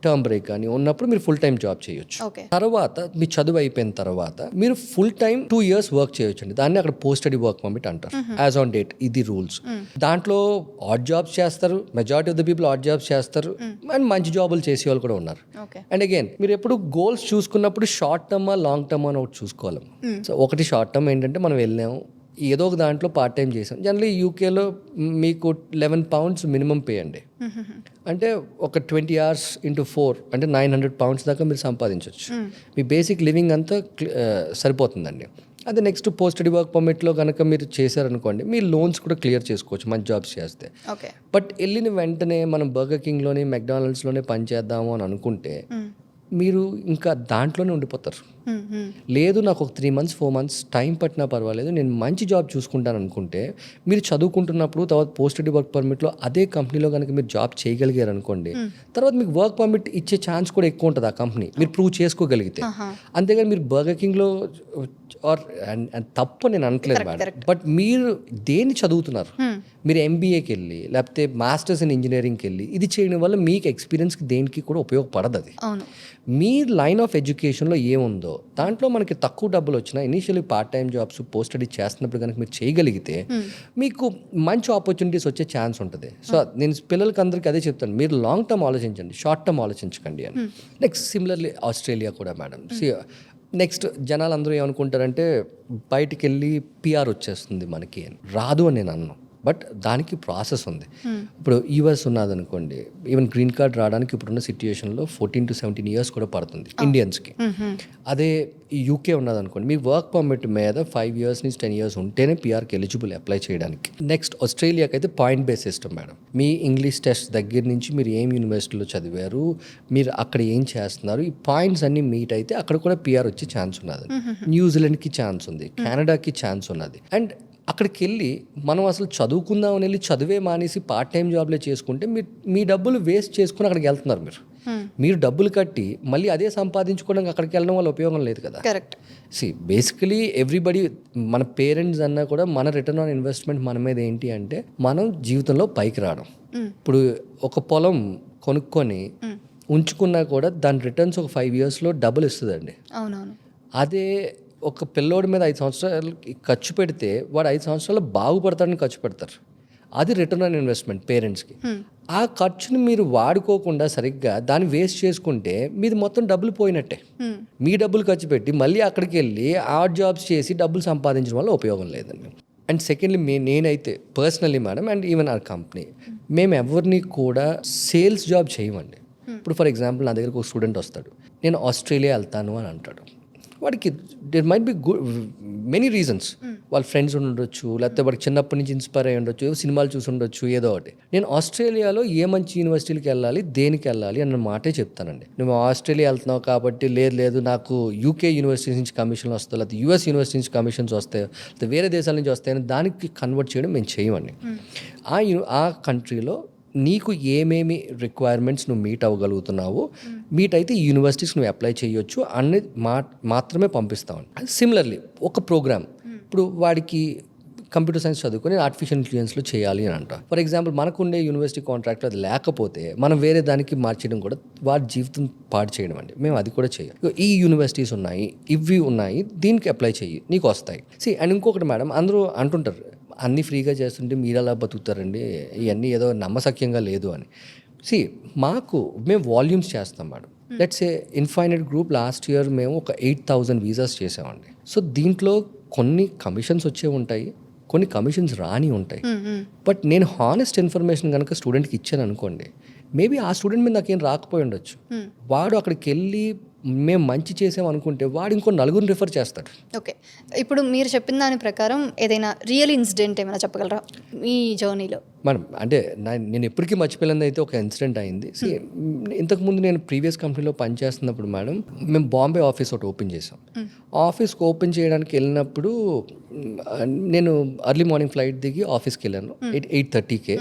టర్మ్ బ్రేక్ కానీ ఉన్నప్పుడు మీరు ఫుల్ టైం జాబ్ చేయొచ్చు. తర్వాత మీ చదువు అయిపోయిన తర్వాత మీరు ఫుల్ టైం 2 years వర్క్ చేయొచ్చు అండి. దాన్ని అక్కడ పోస్ట్ స్టడీ వర్క్ పర్మిట్ అంటారు, యాజ్ ఆన్ డేట్. ఇది రూల్స్. దాంట్లో ఆడ్ జాబ్స్ చేస్తారు, majority of the people add jobs చేస్తారు, అండ్ మంచి జాబులు చేసే వాళ్ళు కూడా ఉన్నారు. అండ్ అగైన్ మీరు ఎప్పుడు గోల్స్ చూసుకున్నప్పుడు షార్ట్ టర్మా లాంగ్ టర్మ్ అని ఒకటి చూసుకోవాలి. సో ఒకటి షార్ట్ టర్మ్ ఏంటంటే మనం వెళ్ళాము ఏదో ఒక దాంట్లో పార్ట్ టైం చేసాం. జనరలీ యూకేలో మీకు 11 pounds మినిమం పే అండి, అంటే ఒక 20 hours into 4 అంటే 900 pounds దాకా మీరు సంపాదించవచ్చు. మీ బేసిక్ లివింగ్ అంతా సరిపోతుందండి. అదే నెక్స్ట్ పోస్ట్ స్టడీ వర్క్ పర్మిట్లో కనుక మీరు చేశారనుకోండి, మీ లోన్స్ కూడా క్లియర్ చేసుకోవచ్చు మంచి జాబ్స్ చేస్తే. బట్ వెళ్ళిన వెంటనే మనం బర్గర్ కింగ్లోనే మెక్డానల్డ్స్లోనే పని చేద్దాము అని అనుకుంటే మీరు ఇంకా దాంట్లోనే ఉండిపోతారు. లేదు నాకు ఒక 3 months 4 months టైం పట్టినా పర్వాలేదు, నేను మంచి జాబ్ చూసుకుంటాను అనుకుంటే, మీరు చదువుకుంటున్నప్పుడు తర్వాత పోస్ట్ స్టడీ వర్క్ పర్మిట్లో అదే కంపెనీలో కనుక మీరు జాబ్ చేయగలిగారు అనుకోండి, తర్వాత మీకు వర్క్ పర్మిట్ ఇచ్చే ఛాన్స్ కూడా ఎక్కువ ఉంటుంది ఆ కంపెనీ, మీరు ప్రూవ్ చేసుకోగలిగితే. అంతేగాని మీరు బర్గర్ కింగ్లో ఆర్ తప్పు నేను అనట్లేదు మేడం, బట్ మీరు దేన్ని చదువుతున్నారు, మీరు MBAకి వెళ్ళి లేకపోతే మాస్టర్స్ ఇన్ ఇంజనీరింగ్కి వెళ్ళి ఇది చేయడం వల్ల మీకు ఎక్స్పీరియన్స్కి దేనికి కూడా ఉపయోగపడదు. అది మీ లైన్ ఆఫ్ ఎడ్యుకేషన్లో ఏముందో దాంట్లో మనకి తక్కువ డబ్బులు వచ్చినా initially part time jobs post study చేస్తున్నప్పుడు కనుక మీరు చేయగలిగితే మీకు మంచి ఆపర్చునిటీస్ వచ్చే ఛాన్స్ ఉంటుంది. సో నేను పిల్లలకి అందరికీ అదే చెప్తాను, మీరు లాంగ్ టర్మ్ ఆలోచించండి, షార్ట్ టర్మ్ ఆలోచించకండి అని. నెక్స్ట్ సిమిలర్లీ ఆస్ట్రేలియా కూడా మేడం, నెక్స్ట్ జనాలు అందరూ ఏమనుకుంటారంటే బయటికి వెళ్ళి పిఆర్ వచ్చేస్తుంది మనకి అని. రాదు అని నేను అన్నాను, బట్ దానికి ప్రాసెస్ ఉంది. ఇప్పుడు యూఎస్ ఉన్నదనుకోండి, ఈవెన్ గ్రీన్ కార్డ్ రావడానికి ఇప్పుడున్న సిచ్యుయేషన్లో 14 to 17 years కూడా పడుతుంది ఇండియన్స్కి. అదే యూకే ఉన్నదనుకోండి, మీ వర్క్ పర్మిట్ మీద 5 years నుంచి 10 years ఉంటేనే పిఆర్కి ఎలిజిబుల్ అప్లై చేయడానికి. నెక్స్ట్ ఆస్ట్రేలియాకి అయితే పాయింట్ బేస్ సిస్టమ్ మేడం. మీ ఇంగ్లీష్ టెస్ట్ దగ్గర నుంచి మీరు ఏం యూనివర్సిటీలో చదివారు, మీరు అక్కడ ఏం చేస్తున్నారు, ఈ పాయింట్స్ అన్ని మీట్ అయితే అక్కడ కూడా పిఆర్ వచ్చే ఛాన్స్ ఉన్నది. న్యూజిలాండ్కి ఛాన్స్ ఉంది, కెనడాకి ఛాన్స్ ఉన్నది. అండ్ అక్కడికి వెళ్ళి మనం అసలు చదువుకుందామని వెళ్ళి చదివే మానేసి పార్ట్ టైం జాబ్లే చేసుకుంటే మీ డబ్బులు వేస్ట్ చేసుకుని అక్కడికి వెళ్తున్నారు. మీరు డబ్బులు కట్టి మళ్ళీ అదే సంపాదించుకోవడానికి అక్కడికి వెళ్ళడం వల్ల ఉపయోగం లేదు కదా. కరెక్ట్. బేసికలీ ఎవ్రీబడి, మన పేరెంట్స్ అన్నా కూడా మన రిటర్న్ ఆన్ ఇన్వెస్ట్మెంట్ మన మీద ఏంటి అంటే మనం జీవితంలో పైకి రావడం. ఇప్పుడు ఒక పొలం కొనుక్కొని ఉంచుకున్నా కూడా దాని రిటర్న్స్ ఒక 5 yearsలో డబుల్ ఇస్తుందండి. అవునవును. అదే ఒక పిల్లోడి మీద 5 సంవత్సరాలు ఖర్చు పెడితే వాడు 5 సంవత్సరాలు బాగుపడతాడని ఖర్చు పెడతారు. అది రిటర్న్ ఆన్ ఇన్వెస్ట్మెంట్ పేరెంట్స్కి. ఆ ఖర్చుని మీరు వాడుకోకుండా సరిగ్గా దాన్ని వేస్ట్ చేసుకుంటే మీది మొత్తం డబ్బులు పోయినట్టే. మీ డబ్బులు ఖర్చు పెట్టి మళ్ళీ అక్కడికి వెళ్ళి ఆడ్ జాబ్స్ చేసి డబ్బులు సంపాదించడం వల్ల ఉపయోగం లేదండి. అండ్ సెకండ్లీ నేనైతే personally madam, and even our company, మేము ఎవరిని కూడా సేల్స్ జాబ్ చేయమండి. ఇప్పుడు ఫర్ ఎగ్జాంపుల్ నా దగ్గరకు ఒక స్టూడెంట్ వస్తాడు, నేను ఆస్ట్రేలియా వెళ్తాను అని అంటాడు. వాడికి there might be many reasons. వాళ్ళ ఫ్రెండ్స్ ఉండొచ్చు, లేకపోతే వాడికి చిన్నప్పటి నుంచి ఇన్స్పైర్ అయ్యి ఉండొచ్చు, సినిమాలు చూసి ఉండొచ్చు, ఏదో ఒకటి. నేను ఆస్ట్రేలియాలో ఏ మంచి యూనివర్సిటీకి వెళ్ళాలి, దేనికి వెళ్ళాలి అన్న మాటే చెప్తానండి. నువ్వు ఆస్ట్రేలియా వెళ్తున్నావు కాబట్టి లేదు నాకు యూకే యూనివర్సిటీ నుంచి కమిషన్లు వస్తాయి, లేకపోతే యూఎస్ యూనివర్సిటీ నుంచి కమిషన్స్ వస్తాయి, లేకపోతే వేరే దేశాల నుంచి వస్తాయని దానికి కన్వర్ట్ చేయడం మేము చేయమండి. ఆ కంట్రీలో నీకు ఏమేమి రిక్వైర్మెంట్స్ నువ్వు మీట్ అవ్వగలుగుతున్నావో, మీట్ అయితే ఈ యూనివర్సిటీస్ నువ్వు అప్లై చేయొచ్చు అన్ని మాత్రమే పంపిస్తామని. సిమిలర్లీ ఒక ప్రోగ్రామ్, ఇప్పుడు వాడికి కంప్యూటర్ సైన్స్ చదువుకొని ఆర్టిఫిషియల్ ఇంటెలిజెన్స్లో చేయాలి అని అంట. ఫర్ ఎగ్జాంపుల్ మనకుండే యూనివర్సిటీ కాంట్రాక్ట్లో అది లేకపోతే మనం వేరే దానికి మార్చడం కూడా వాడి జీవితం పాడు చేయడం అండి. మేము అది కూడా చేయం. ఈ యూనివర్సిటీస్ ఉన్నాయి, ఇవి ఉన్నాయి, దీనికి అప్లై చెయ్యి, నీకు వస్తాయి. అండ్ ఇంకొకటి మేడం, అందరూ అంటుంటారు అన్నీ ఫ్రీగా చేస్తుంటే మీరు అలా బతుకుతారండి, ఇవన్నీ ఏదో నమ్మశక్యంగా లేదు అని. మేము వాల్యూమ్స్ చేస్తాం madam. Let's A infinite group last year మేము ఒక 8,000 వీసాస్ చేసామండి. సో దీంట్లో కొన్ని కమిషన్స్ వచ్చే ఉంటాయి, కొన్ని కమిషన్స్ రాని ఉంటాయి. బట్ నేను హానెస్ట్ ఇన్ఫర్మేషన్ కనుక స్టూడెంట్కి ఇచ్చాను అనుకోండి, మేబీ ఆ స్టూడెంట్ మీద నాకేం రాకపోయి ఉండొచ్చు. వాడు అక్కడికి వెళ్ళి మేము మంచి చేసాం అనుకుంటే వాడు ఇంకో నలుగురిని రిఫర్ చేస్తాడు. ఓకే, ఇప్పుడు మీరు చెప్పిన దాని ప్రకారం ఏదైనా రియల్ ఇన్సిడెంట్ ఏమైనా చెప్పగలరా మీ జర్నీలో? మనం అంటే నేను ఎప్పటికీ మర్చిపోలేనిది అయితే ఒక ఇన్సిడెంట్ అయింది. ఇంతకుముందు నేను ప్రీవియస్ కంపెనీలో పనిచేస్తున్నప్పుడు మేడం, మేము బాంబే ఆఫీస్ ఒకటి ఓపెన్ చేసాం. ఆఫీస్కి ఓపెన్ చేయడానికి వెళ్ళినప్పుడు నేను ఎర్లీ మార్నింగ్ ఫ్లైట్ దిగి ఆఫీస్కి వెళ్ళాను 8:30కే.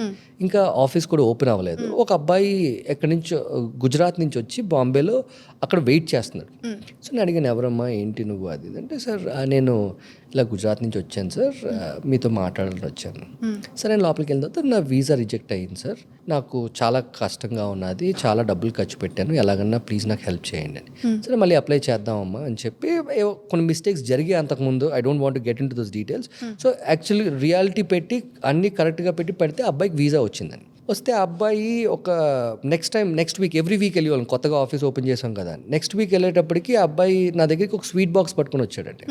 ఇంకా ఆఫీస్ కూడా ఓపెన్ అవ్వలేదు. ఒక అబ్బాయి ఎక్కడి నుంచో గుజరాత్ నుంచి వచ్చి బాంబేలో అక్కడ వెయిట్ చేస్తున్నాడు. సో నేను అడిగాను, ఎవరమ్మా ఏంటి నువ్వు అది అంటే, సార్ నేను ఇలా గుజరాత్ నుంచి వచ్చాను సార్, మీతో మాట్లాడాలని వచ్చాను. సరే నేను లోపలికి వెళ్ళిన తర్వాత నా వీసా రిజెక్ట్ అయ్యింది సార్, నాకు చాలా కష్టంగా ఉన్నది, చాలా డబ్బులు ఖర్చు పెట్టాను, ఎలాగన్నా ప్లీజ్ నాకు హెల్ప్ చేయండి అని. సరే మళ్ళీ అప్లై చేద్దామమ్మా అని చెప్పి, కొన్ని మిస్టేక్స్ జరిగాయి అంతకుముందు, I don't want get in to those details. So actually reality పెట్టి అన్నీ కరెక్ట్గా పెడితే అబ్బాయికి వీసా వచ్చిందని. వస్తే ఆ అబ్బాయి ఒక నెక్స్ట్ వీక్ ఎవ్రీ వీక్ వెళ్ళేవాళ్ళం, కొత్తగా ఆఫీస్ ఓపెన్ చేసాం కదా. నెక్స్ట్ వీక్ వెళ్ళేటప్పటికి ఆ అబ్బాయి నా దగ్గరికి ఒక స్వీట్ బాక్స్ పట్టుకొని వచ్చాడంటే,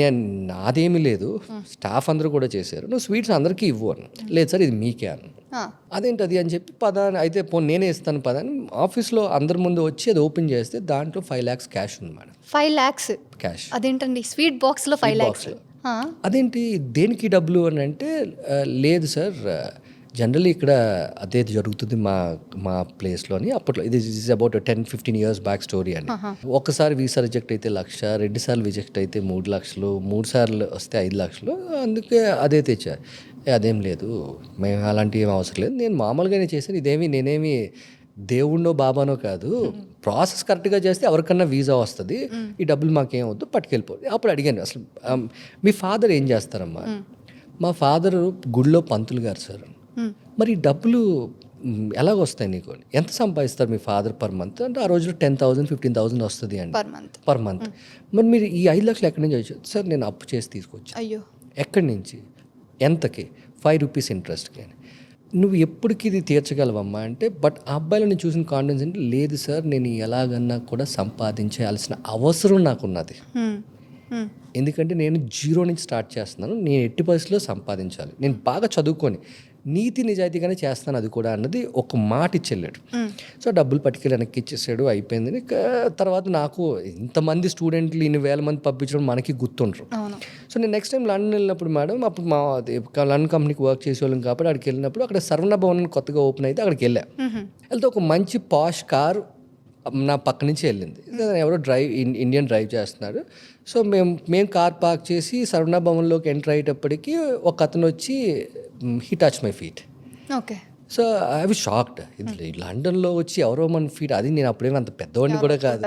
నేను నాదేమీ లేదు, స్టాఫ్ అందరూ కూడా చేశారు, నువ్వు స్వీట్స్ అందరికీ ఇవ్వు అన్న. లేదు సార్ ఇది మీకే అన్న. అదేంటి అది అని చెప్పి అయితే నేనే ఇస్తాను అని ఆఫీస్లో అందరి ముందు వచ్చి అది ఓపెన్ చేస్తే దాంట్లో 5 lakhs క్యాష్ ఉంది మేడం. 5 lakhs cash? అదేంటండి స్వీట్ బాక్స్లో 5 lakhs? అదేంటి దేనికి డబ్బులు అని అంటే, లేదు సార్ జనరల్లీ ఇక్కడ అదే జరుగుతుంది మా ప్లేస్లోని. అప్పట్లో ఇది is about 10-15 years back story అని. ఒకసారి వీసా రిజెక్ట్ అయితే 1,00,000, 2 సార్లు రిజెక్ట్ అయితే 3 లక్షలు, 3 సార్లు వస్తే 5 లక్షలు, అందుకే అదే తెచ్చా. అదేం లేదు, మేము అలాంటివి ఏం అవసరం లేదు, నేను మామూలుగానే చేశాను, నేనేమి దేవుణ్ణో బాబానో కాదు, ప్రాసెస్ కరెక్ట్గా చేస్తే ఎవరికన్నా వీసా వస్తుంది, ఈ డబ్బులు మాకేం వద్దు పట్టుకెళ్ళిపోదు. అప్పుడు అడిగాను, అసలు మీ ఫాదర్ ఏం చేస్తారమ్మా? మా ఫాదరు గుడిలో పంతులు గారు సార్. మరి డబ్బులు ఎలాగొస్తాయి నీకు, ఎంత సంపాదిస్తారు మీ ఫాదర్ పర్ మంత్ అంటే, ఆ రోజులో 10,000, 15,000 వస్తుంది అండి పర్ మంత్. మరి మీరు ఈ 5 లక్షలు ఎక్కడి నుంచి వచ్చారు? సార్ నేను అప్పు చేసి తీసుకొచ్చాను. అయ్యో, ఎక్కడి నుంచి, ఎంతకి? 5 రూపీస్ ఇంట్రెస్ట్కి అని. నువ్వు ఎప్పటికీ ఇది తీర్చగలవమ్మా అంటే, బట్ ఆ అబ్బాయిలో నేను చూసిన కాన్ఫిడెన్స్ అంటే, లేదు సార్ నేను ఎలాగన్నా కూడా సంపాదించాల్సిన అవసరం నాకున్నది. ఎందుకంటే నేను జీరో నుంచి స్టార్ట్ చేస్తున్నాను, నేను ఎట్టి పరిస్థితుల్లో సంపాదించాలి, నేను బాగా చదువుకొని నీతి నిజాయితీగానే చేస్తాను అది కూడా అన్నది ఒక మాట ఇచ్చెళ్ళాడు. సో డబ్బులు పట్టుకెళ్ళి వెనక్కి ఇచ్చేసాడు, అయిపోయింది. తర్వాత నాకు ఇంతమంది స్టూడెంట్లు ఇన్ని వేల మంది పంపించడం మనకి గుర్తుండరు. సో నేను నెక్స్ట్ టైం లండన్ వెళ్ళినప్పుడు మేడం, అప్పుడు మా లండన్ కంపెనీకి వర్క్ చేసేవాళ్ళం కాబట్టి అక్కడికి వెళ్ళినప్పుడు అక్కడ సరవణ భవన్ కొత్తగా ఓపెన్ అయితే అక్కడికి వెళ్తే ఒక మంచి పాష్ కార్ నా పక్క నుంచి వెళ్ళింది. ఎవరో ఇండియన్ డ్రైవ్ చేస్తున్నాడు. సో మేము కార్ పార్క్ చేసి సరవణ భవన్లోకి ఎంటర్ అయ్యేటప్పటికి ఒక అతను వచ్చి he touch my feet. Okay. So I was shocked. ఇది లండన్లో వచ్చి ఎవరో మన ఫీట్, అది నేను అప్పుడేమో అంత పెద్దవాడిని కూడా కాదు,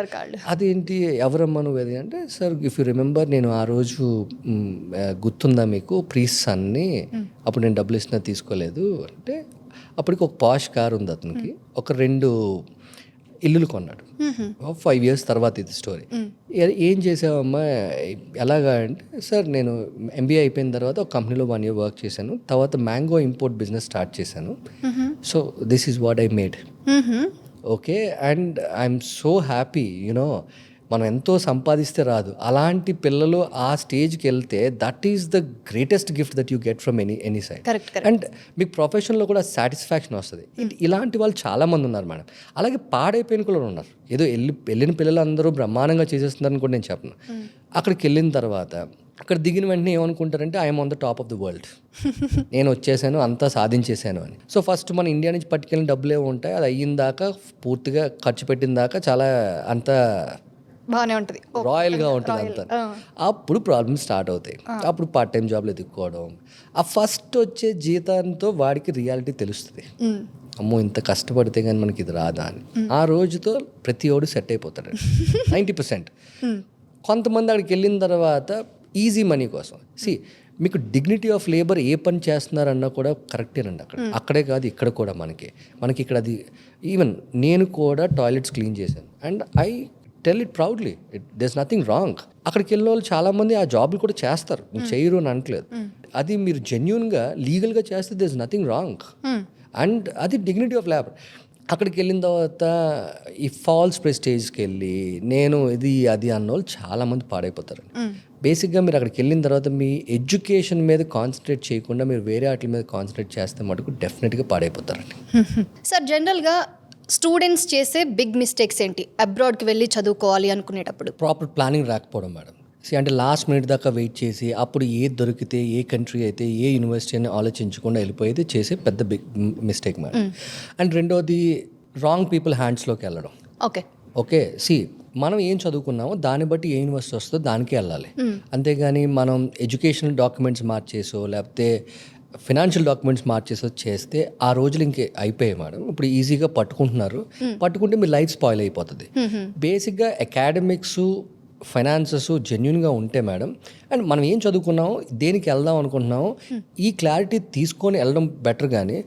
అదేంటి ఎవరమ్మా నువ్వు అది అంటే, సార్ ఇఫ్ యూ రిమెంబర్ నేను ఆ రోజు గుర్తుందా మీకు ప్రీస్ అన్ని అప్పుడు నేను డబ్బులు ఇచ్చినా తీసుకోలేదు అంటే, అప్పటికి ఒక పాష్ కార్ ఉంది అతనికి, ఒక 2 ఇల్లులు కొన్నాడు. 5 years తర్వాత ఇది స్టోరీ. ఏం చేసావమ్మా ఎలాగా అంటే, సార్ నేను MBA అయిపోయిన తర్వాత ఒక కంపెనీలో 1 year వర్క్ చేశాను, తర్వాత మ్యాంగో ఇంపోర్ట్ బిజినెస్ స్టార్ట్ చేశాను. So this is what I made. Okay, and I'm so happy. You know మనం ఎంతో సంపాదిస్తే రాదు, అలాంటి పిల్లలు ఆ స్టేజ్కి వెళ్తే that is the greatest gift that you get from any side. And మీకు ప్రొఫెషన్లో కూడా సాటిస్ఫాక్షన్ వస్తుంది. ఇలాంటి వాళ్ళు చాలామంది ఉన్నారు మేడం. అలాగే పాడైపోయిన కూడా ఉన్నారు. ఏదో వెళ్ళిన పిల్లలు అందరూ బ్రహ్మాండంగా చేసేస్తున్నారని కూడా నేను చెప్పను. అక్కడికి వెళ్ళిన తర్వాత అక్కడ దిగిన వెంటనే ఏమనుకుంటారంటే I'm on the top of the world, నేను వచ్చేసాను, అంతా సాధించేసాను అని. సో ఫస్ట్ మన ఇండియా నుంచి పట్టుకెళ్ళిన డబ్బులు ఏమి ఉంటాయి, అది అయిన దాకా పూర్తిగా ఖర్చు పెట్టిన దాకా చాలా అంతా బాగానే ఉంటుంది, రాయల్గా ఉంటుంది అంతా. అప్పుడు ప్రాబ్లమ్స్ స్టార్ట్ అవుతాయి. అప్పుడు పార్ట్ టైం జాబ్లు ఎదుక్కోవడం, ఆ ఫస్ట్ వచ్చే జీతంతో వాడికి రియాలిటీ తెలుస్తుంది. అమ్మో ఇంత కష్టపడితే కానీ మనకి ఇది రాదా అని. ఆ రోజుతో ప్రతి ఒడు సెట్ అయిపోతాడు 90%. కొంతమంది అక్కడికి వెళ్ళిన తర్వాత ఈజీ మనీ కోసం, మీకు డిగ్నిటీ ఆఫ్ లేబర్ ఏ పని చేస్తున్నారన్నా కూడా కరెక్టేనండి. అక్కడే కాదు ఇక్కడ కూడా మనకి ఇక్కడ అది ఈవెన్ నేను కూడా టాయిలెట్స్ క్లీన్ చేశాను and I tell it proudly, there's nothing wrong. అక్కడికి వెళ్ళిన వాళ్ళు చాలామంది ఆ జాబ్లు కూడా చేస్తారు, మీరు చేయరు అని అనట్లేదు. అది మీరు జెన్యున్గా లీగల్గా చేస్తే దేర్స్ నథింగ్ రాంగ్. అండ్ అది డిగ్నిటీ ఆఫ్ లేబర్. అక్కడికి వెళ్ళిన తర్వాత ఈ ఫాల్స్ ప్రెస్టేజ్కి వెళ్ళి నేను ఇది అది అన్న వాళ్ళు చాలామంది పాడైపోతారు. బేసిక్గా మీరు అక్కడికి వెళ్ళిన తర్వాత మీ ఎడ్యుకేషన్ మీద కాన్సన్ట్రేట్ చేయకుండా మీరు వేరే వాటి మీద కాన్సన్ట్రేట్ చేస్తే మటుకు డెఫినెట్గా పాడైపోతారండి. సార్ జనరల్గా స్టూడెంట్స్ చేసే బిగ్ మిస్టేక్స్ ఏంటి అబ్రాడ్కి వెళ్ళి చదువుకోవాలి అనుకునేటప్పుడు? ప్రాపర్ ప్లానింగ్ రాకపోవడం మేడం. అంటే లాస్ట్ మినిట్ దాకా వెయిట్ చేసి అప్పుడు ఏది దొరికితే ఏ కంట్రీ అయితే ఏ యూనివర్సిటీ అని ఆలోచించకుండా వెళ్ళిపోయేది చేసే పెద్ద బిగ్ మిస్టేక్ మేడం. అండ్ రెండోది రాంగ్ పీపుల్ హ్యాండ్స్లోకి వెళ్ళడం. ఓకే మనం ఏం చదువుకున్నామో దాన్ని బట్టి ఏ యూనివర్సిటీ వస్తుందో దానికే వెళ్ళాలి. అంతేగాని మనం ఎడ్యుకేషనల్ డాక్యుమెంట్స్ మార్చేసో లేకపోతే ఫినాన్షియల్ డాక్యుమెంట్స్ మార్చేసో చేస్తే ఆ రోజులు ఇంకే అయిపోయాయి మేడం. ఇప్పుడు ఈజీగా పట్టుకుంటే మీ లైఫ్ స్పాయిల్ అయిపోతుంది. బేసిక్గా అకాడమిక్స్ ఫైనాన్సెస్ జెన్యున్గా ఉంటే మేడం, అండ్ మనం ఏం చదువుకున్నామో దేనికి వెళ్దాం అనుకుంటున్నామో ఈ క్లారిటీ తీసుకొని వెళ్ళడం బెటర్. కానీ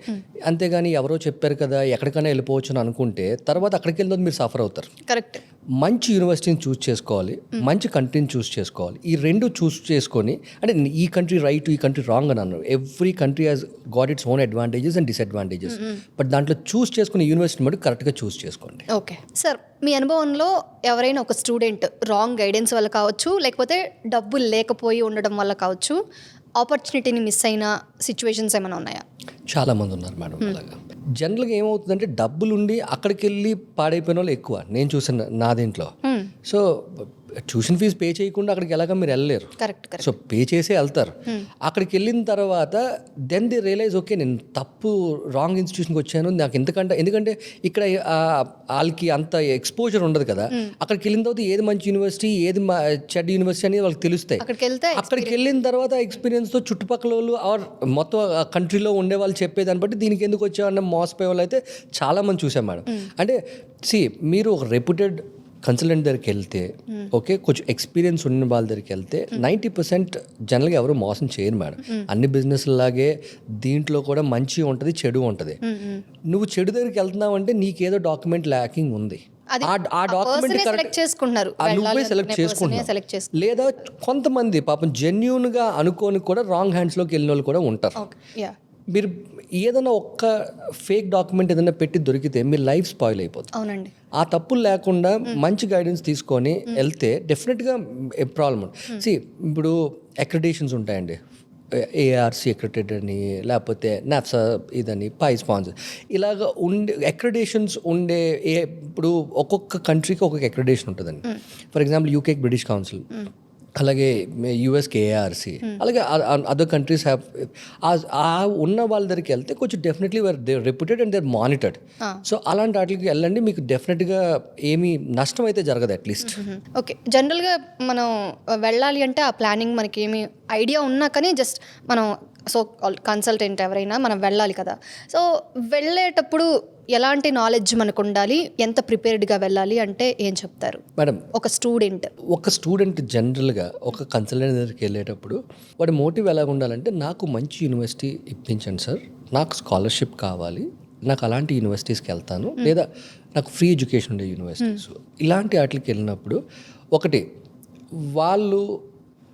అంతేగాని ఎవరో చెప్పారు కదా ఎక్కడికైనా వెళ్ళిపోవచ్చు అని అనుకుంటే తర్వాత అక్కడికి వెళ్ళిన మీరు సఫర్ అవుతారు. కరెక్ట్. మంచి యూనివర్సిటీని చూస్ చేసుకోవాలి, మంచి కంట్రీని చూస్ చేసుకోవాలి. ఈ రెండు చూస్ చేసుకొని, అంటే ఈ కంట్రీ రైట్ ఈ కంట్రీ రాంగ్ అని అన్నారు. Every country has got its own advantages and disadvantages. But దాంట్లో చూస్ చేసుకునే యూనివర్సిటీ మటు కరెక్ట్గా చూస్ చేసుకోండి. ఓకే సార్, మీ అనుభవంలో ఎవరైనా ఒక స్టూడెంట్ రాంగ్ గైడెన్స్ వల్ల కావచ్చు, లేకపోతే డబ్బులు లేకపోయి ఉండడం వల్ల కావచ్చు, ఆపర్చునిటీని మిస్ అయిన సిచ్యువేషన్స్ ఏమైనా ఉన్నాయా? చాలామంది ఉన్నారు మేడం. అలాగా జనరల్గా ఏమవుతుందంటే డబ్బులుండి అక్కడికి వెళ్ళి పాడైపోయిన వాళ్ళు ఎక్కువ నేను చూసాను నా దీంట్లో. సో ట్యూషన్ ఫీజు పే చేయకుండా అక్కడికి ఎలాగ మీరు వెళ్ళలేరు. సో పే చేసే వెళ్తారు. అక్కడికి వెళ్ళిన తర్వాత దెన్ దే రియలైజ్ ఓకే నేను తప్పు రాంగ్ ఇన్స్టిట్యూషన్కి వచ్చాను, నాకు ఎందుకంటే ఇక్కడ వాళ్ళకి అంత ఎక్స్పోజర్ ఉండదు కదా. అక్కడికి వెళ్ళిన తర్వాత ఏది మంచి యూనివర్సిటీ ఏది చెడ్డ యూనివర్సిటీ అనేది వాళ్ళకి తెలుస్తాయి. అక్కడికి వెళ్ళిన తర్వాత ఎక్స్పీరియన్స్తో చుట్టుపక్కల వాళ్ళు ఆర్ మొత్తం కంట్రీలో ఉండే వాళ్ళు చెప్పేదాన్ని బట్టి దీనికి ఎందుకు వచ్చామన్న మోసపోయే వాళ్ళు అయితే చాలామంది చూసాం మేడం. అంటే మీరు ఒక రెప్యూటెడ్ కన్సల్టెంట్ దగ్గరికి వెళ్తే ఓకే, కొంచెం ఎక్స్పీరియన్స్ ఉన్న వాళ్ళ దగ్గరికి వెళ్తే 90% జనరల్గా ఎవరు మోసం చేయరు మేడం. అన్ని బిజినెస్ లాగే దీంట్లో కూడా మంచి ఉంటుంది చెడు ఉంటుంది. నువ్వు చెడు దగ్గరికి వెళ్తున్నావు అంటే నీకేదో డాక్యుమెంట్ ల్యాకింగ్ ఉంది, ఆ డాక్యుమెంట్ నువ్వే సెలెక్ట్ చేసుకుంటున్నావు. లేదా కొంతమంది పాపం జెన్యూన్గా అనుకోని కూడా రాంగ్ హ్యాండ్స్లోకి వెళ్ళిన వాళ్ళు కూడా ఉంటారు. మీరు ఏదైనా ఒక్క ఫేక్ డాక్యుమెంట్ ఏదైనా పెట్టి దొరికితే మీ లైఫ్ స్పాయిల్ అయిపోతుంది. అవునండి. ఆ తప్పులు లేకుండా మంచి గైడెన్స్ తీసుకొని వెళ్తే డెఫినెట్గా ప్రాబ్లం ఉంటుంది. ఇప్పుడు అక్రిడేషన్స్ ఉంటాయండి, ఏఆర్సి అక్రిడేటెడ్ అని, లేకపోతే నాఫ్సా ఇదని, పై స్పాన్సర్, ఇలాగ ఉండే అక్రిడేషన్స్ ఉండే ఇప్పుడు ఒక్కొక్క కంట్రీకి ఒక్కొక్క అక్రిడేషన్ ఉంటుందండి. ఫర్ ఎగ్జాంపుల్ యూకేకి బ్రిటిష్ కౌన్సిల్, అలాగే యూఎస్కి ఏఆర్సి, అలాగే అదర్ కంట్రీస్ హ్యావ్. ఆ ఉన్న వాళ్ళ దగ్గరికి వెళ్తే కొంచెం definitely they reputed and they're monitored. సో అలాంటి వాటికి వెళ్ళండి, మీకు డెఫినెట్గా ఏమీ నష్టం అయితే జరగదు అట్లీస్ట్. ఓకే, జనరల్గా మనం వెళ్ళాలి అంటే ఆ ప్లానింగ్ మనకి ఏమి ఐడియా ఉన్నా కానీ జస్ట్ మనం కన్సల్టెంట్ ఎవరైనా మనం వెళ్ళాలి కదా. సో వెళ్ళేటప్పుడు ఎలాంటి నాలెడ్జ్ మనకు ఉండాలి, ఎంత ప్రిపేర్డ్గా వెళ్ళాలి అంటే ఏం చెప్తారు మేడం? ఒక స్టూడెంట్ జనరల్గా ఒక కన్సల్టెంట్ దగ్గరికి వెళ్ళేటప్పుడు వాడి మోటివ్ ఎలా ఉండాలంటే, నాకు మంచి యూనివర్సిటీ ఇప్పించండి సార్, నాకు స్కాలర్షిప్ కావాలి, నాకు అలాంటి యూనివర్సిటీస్కి వెళ్తాను, లేదా నాకు ఫ్రీ ఎడ్యుకేషన్ ఉండే యూనివర్సిటీస్, ఇలాంటి వాటికి వెళ్ళినప్పుడు ఒకటి వాళ్ళు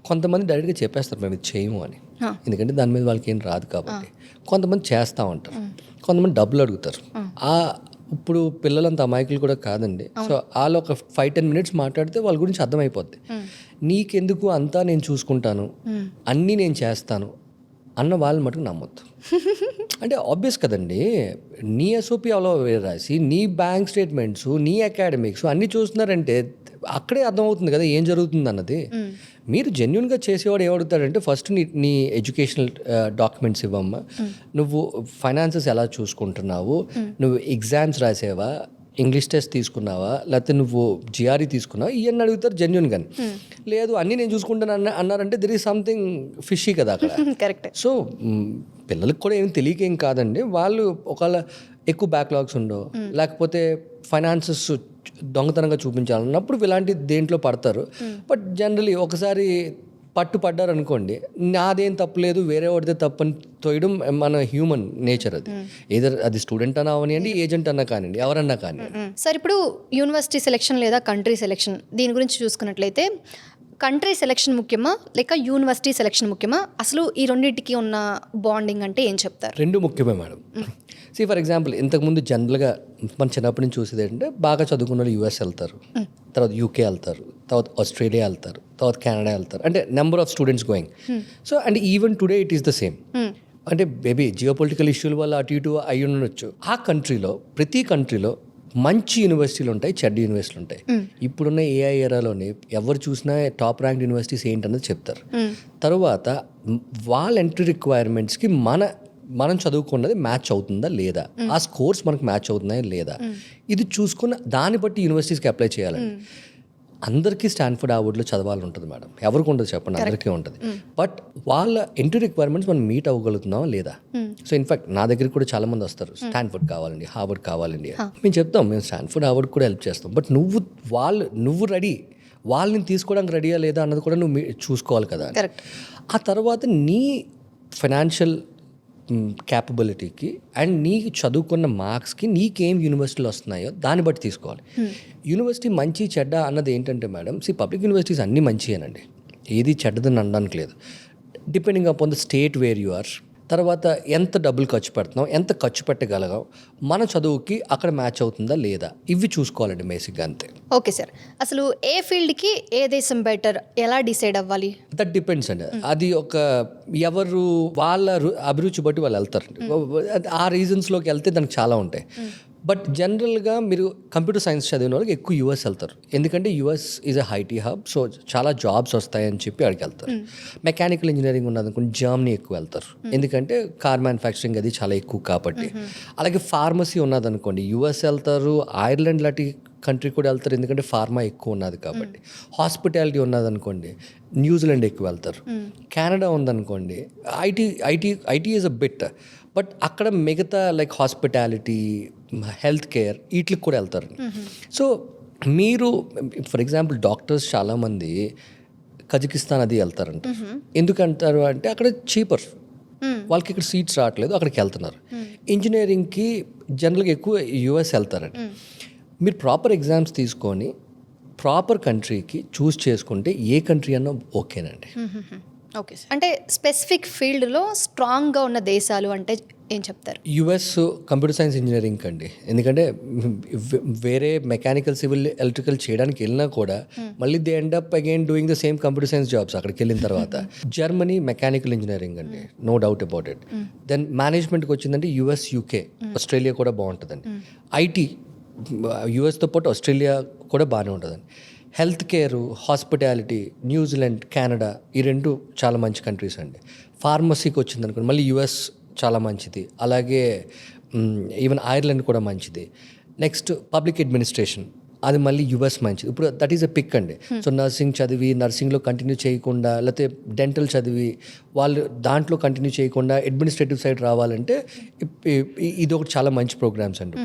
కొంతమంది డైరెక్ట్గా చెప్పేస్తారు మేము ఇది చేయము అని, ఎందుకంటే దాని మీద వాళ్ళకి ఏం రాదు కాబట్టి. కొంతమంది చేస్తూ ఉంటారు, కొంతమంది డబ్బులు అడుగుతారు. ఇప్పుడు పిల్లలంత అమాయకులు కూడా కాదండి. సో వాళ్ళు ఒక 5-10 minutes మాట్లాడితే వాళ్ళ గురించి అర్థమైపోద్ది. నీకెందుకు అంతా నేను చూసుకుంటాను, అన్నీ నేను చేస్తాను అన్న వాళ్ళు మటుకు నమ్మొద్దు. అంటే ఆబ్వియస్ కదండి, నీ ఎస్ఓపి అలా రాసి నీ బ్యాంక్ స్టేట్మెంట్స్, నీ అకాడమిక్స్ అన్నీ చూస్తున్నారంటే అక్కడే అర్థమవుతుంది కదా ఏం జరుగుతుంది అన్నది. మీరు జెన్యున్గా చేసేవాడు ఏమడుగుతాడంటే, ఫస్ట్ నీ ఎడ్యుకేషనల్ డాక్యుమెంట్స్ ఇవ్వమ్మా, నువ్వు ఫైనాన్సెస్ ఎలా చూసుకుంటున్నావు, నువ్వు ఎగ్జామ్స్ రాసేవా, ఇంగ్లీష్ టెస్ట్ తీసుకున్నావా, లేకపోతే నువ్వు జిఆర్ఈ తీసుకున్నావా, ఇవన్నీ అడుగుతారు జెన్యున్గా. లేదు అన్నీ నేను చూసుకుంటాను అన్నారంటే దెర్ ఈజ్ సంథింగ్ ఫిషీ కదా అక్కడ. కరెక్ట్. సో పిల్లలకు కూడా ఏం తెలియకేం కాదండి, వాళ్ళు ఒకవేళ ఎక్కువ బ్యాక్లాగ్స్ ఉండవు, లేకపోతే ఫైనాన్సెస్ దొంగతనంగా చూపించాలన్నప్పుడు ఇలాంటి దేంట్లో పడతారు. బట్ జనరలీ ఒకసారి పడ్డారు అనుకోండి, నాదేం తప్పులేదు వేరే వాడితే తప్పని తోయడం మన హ్యూమన్ నేచర్. అది ఏదర్ అది స్టూడెంట్ అన్నా అవనివ్వండి, ఏజెంట్ అన్నా కానివ్వండి, ఎవరన్నా కానివ్వండి. సార్, ఇప్పుడు యూనివర్సిటీ సెలెక్షన్ లేదా కంట్రీ సెలెక్షన్ దీని గురించి చూసుకున్నట్లయితే కంట్రీ సెలెక్షన్ ముఖ్యమా లేక యూనివర్సిటీ సెలెక్షన్ ముఖ్యమా? అసలు ఈ రెండింటికి ఉన్న బాండింగ్ అంటే ఏం చెప్తారు? రెండు ముఖ్యమే మేడం. ఫర్ ఎగ్జాంపుల్ ఇంతకుముందు జనరల్గా మన చిన్నప్పటి నుంచి చూసేది ఏంటంటే, బాగా చదువుకున్న వాళ్ళు యూఎస్ వెళ్తారు, తర్వాత యూకే వెళ్తారు, తర్వాత ఆస్ట్రేలియా వెళ్తారు, తర్వాత కెనడా వెళ్తారు, అంటే number of students going. So and even today it is the same. అంటే మేబీ జియోపొలిటికల్ ఇష్యూల వల్ల అటు ఇటు అయి ఉండొచ్చు. ఆ కంట్రీలో ప్రతి కంట్రీలో మంచి యూనివర్సిటీలు ఉంటాయి, చెడ్డ యూనివర్సిటీలు ఉంటాయి. ఇప్పుడున్న ఏఐ ఎరాలోని ఎవరు చూసినా టాప్ ర్యాంక్ యూనివర్సిటీస్ ఏంటన్నది చెప్తారు. తర్వాత వాళ్ళ ఎంట్రీ రిక్వైర్మెంట్స్కి మనం చదువుకున్నది మ్యాచ్ అవుతుందా లేదా, ఆ స్కోర్స్ మనకు మ్యాచ్ అవుతున్నాయా లేదా, ఇది చూసుకున్న దాన్ని బట్టి యూనివర్సిటీస్కి అప్లై చేయాలండి. అందరికీ స్టాన్ఫర్డ్ హార్వర్డ్లో చదవాలని ఉంటుంది మేడం, ఎవరికి ఉండదు చెప్పండి, అందరికీ ఉంటుంది. బట్ వాళ్ళ ఎంట్రీ రిక్వైర్మెంట్స్ మనం మీట్ అవ్వగలుగుతున్నావా లేదా. సో ఇన్ఫాక్ట్ నా దగ్గరికి కూడా చాలా మంది వస్తారు, స్టాన్ఫర్డ్ కావాలండి, హార్వర్డ్ కావాలండి. మేము చెప్తాం మేము స్టాన్ఫర్డ్ హార్వర్డ్ కూడా హెల్ప్ చేస్తాం. బట్ నువ్వు రెడీ, వాళ్ళని తీసుకోవడానికి రెడీయా లేదా అన్నది కూడా నువ్వు చూసుకోవాలి కదా. ఆ తర్వాత నీ ఫైనాన్షియల్ క్యాపబిలిటీకి అండ్ నీకు చదువుకున్న మార్క్స్కి నీకేం యూనివర్సిటీలు వస్తున్నాయో దాన్ని బట్టి తీసుకోవాలి. యూనివర్సిటీ మంచి చెడ్డ అన్నది ఏంటంటే మేడం, పబ్లిక్ యూనివర్సిటీస్ అన్నీ మంచియేనండి, ఏది చెడ్డదని అనడానికి లేదు. Depending upon the state where you are, తర్వాత ఎంత డబ్బులు ఖర్చు పెడుతున్నాం, ఎంత ఖర్చు పెట్టగలగాం, మన చదువుకి అక్కడ మ్యాచ్ అవుతుందా లేదా, ఇవి చూసుకోవాలండి బేసిక్గా, అంతే. ఓకే సార్, అసలు ఏ ఫీల్డ్కి ఏ దేశం బెటర్ ఎలా డిసైడ్ అవ్వాలి? దట్ డిపెండ్స్ అండి. అది ఒక ఎవరు వాళ్ళ అభిరుచి బట్టి వాళ్ళు వెళ్తారు. ఆ రీజన్స్లోకి వెళ్తే దానికి చాలా ఉంటాయి. బట్ జనరల్గా మీరు కంప్యూటర్ సైన్స్ చదివిన వాళ్ళకి ఎక్కువ యూఎస్ వెళ్తారు, ఎందుకంటే US is a IT hub. So చాలా జాబ్స్ వస్తాయని చెప్పి అక్కడికి వెళ్తారు. మెకానికల్ ఇంజనీరింగ్ ఉన్నదనుకోండి జర్మనీ ఎక్కువ వెళ్తారు, ఎందుకంటే కార్ మ్యానుఫ్యాక్చరింగ్ అది చాలా ఎక్కువ కాబట్టి. అలాగే ఫార్మసీ ఉన్నదనుకోండి యూఎస్ వెళ్తారు, ఐర్లాండ్ లాంటి కంట్రీ కూడా వెళ్తారు, ఎందుకంటే ఫార్మా ఎక్కువ ఉన్నది కాబట్టి. హాస్పిటాలిటీ ఉన్నదనుకోండి న్యూజిలాండ్ ఎక్కువ వెళ్తారు. కెనడా ఉందనుకోండి IT is a bit, but అక్కడ మిగతా లైక్ హాస్పిటాలిటీ, హెల్త్ కేర్ వీటికి కూడా వెళ్తారు. సో మీరు ఫర్ ఎగ్జాంపుల్ డాక్టర్స్ చాలామంది కజకిస్తాన్ అది వెళ్తారంట. ఎందుకంటారు అంటే అక్కడ చీపర్, వాళ్ళకి ఇక్కడ సీట్స్ రావట్లేదు, అక్కడికి వెళ్తున్నారు. ఇంజనీరింగ్కి జనరల్గా ఎక్కువ యూఎస్ వెళ్తారండి. మీరు ప్రాపర్ ఎగ్జామ్స్ తీసుకొని ప్రాపర్ కంట్రీకి చూస్ చేసుకుంటే ఏ కంట్రీ అన్నా ఓకేనండి. Okay sir. అంటే స్పెసిఫిక్ ఫీల్డ్లో స్ట్రాంగ్గా ఉన్న దేశాలు అంటే ఏం చెప్తారు? యుఎస్ కంప్యూటర్ సైన్స్ ఇంజనీరింగ్ అండి. ఎందుకంటే వేరే మెకానికల్, సివిల్, ఎలక్ట్రికల్ చేయడానికి వెళ్ళినా కూడా మళ్ళీ they end up again doing the same computer science jobs అక్కడికి వెళ్ళిన తర్వాత. జర్మనీ మెకానికల్ ఇంజనీరింగ్ అండి, no doubt about it. Then మేనేజ్మెంట్కి వచ్చిందంటే యుఎస్, యూకే, ఆస్ట్రేలియా కూడా బాగుంటుందండి. ఐటీ యుఎస్తో పాటు ఆస్ట్రేలియా కూడా బాగానే ఉంటుందండి. Health care, hospitality New Zealand, Canada ఈ రెండు చాలా మంచి కంట్రీస్ అండి. ఫార్మసీకి వచ్చింది అనుకోండి మళ్ళీ యుఎస్ చాలా మంచిది. అలాగే ఈవెన్ ఐర్లాండ్ కూడా మంచిది. నెక్స్ట్ పబ్లిక్ అడ్మినిస్ట్రేషన్, అది మళ్ళీ యుఎస్ మంచిది. ఇప్పుడు దట్ ఈస్ ఎ పిక్ అండి. సో నర్సింగ్ చదివి నర్సింగ్లో కంటిన్యూ చేయకుండా, లేకపోతే డెంటల్ చదివి వాళ్ళు దాంట్లో కంటిన్యూ చేయకుండా అడ్మినిస్ట్రేటివ్ సైడ్ రావాలంటే ఇది ఒకటి చాలా మంచి ప్రోగ్రామ్స్ అండి.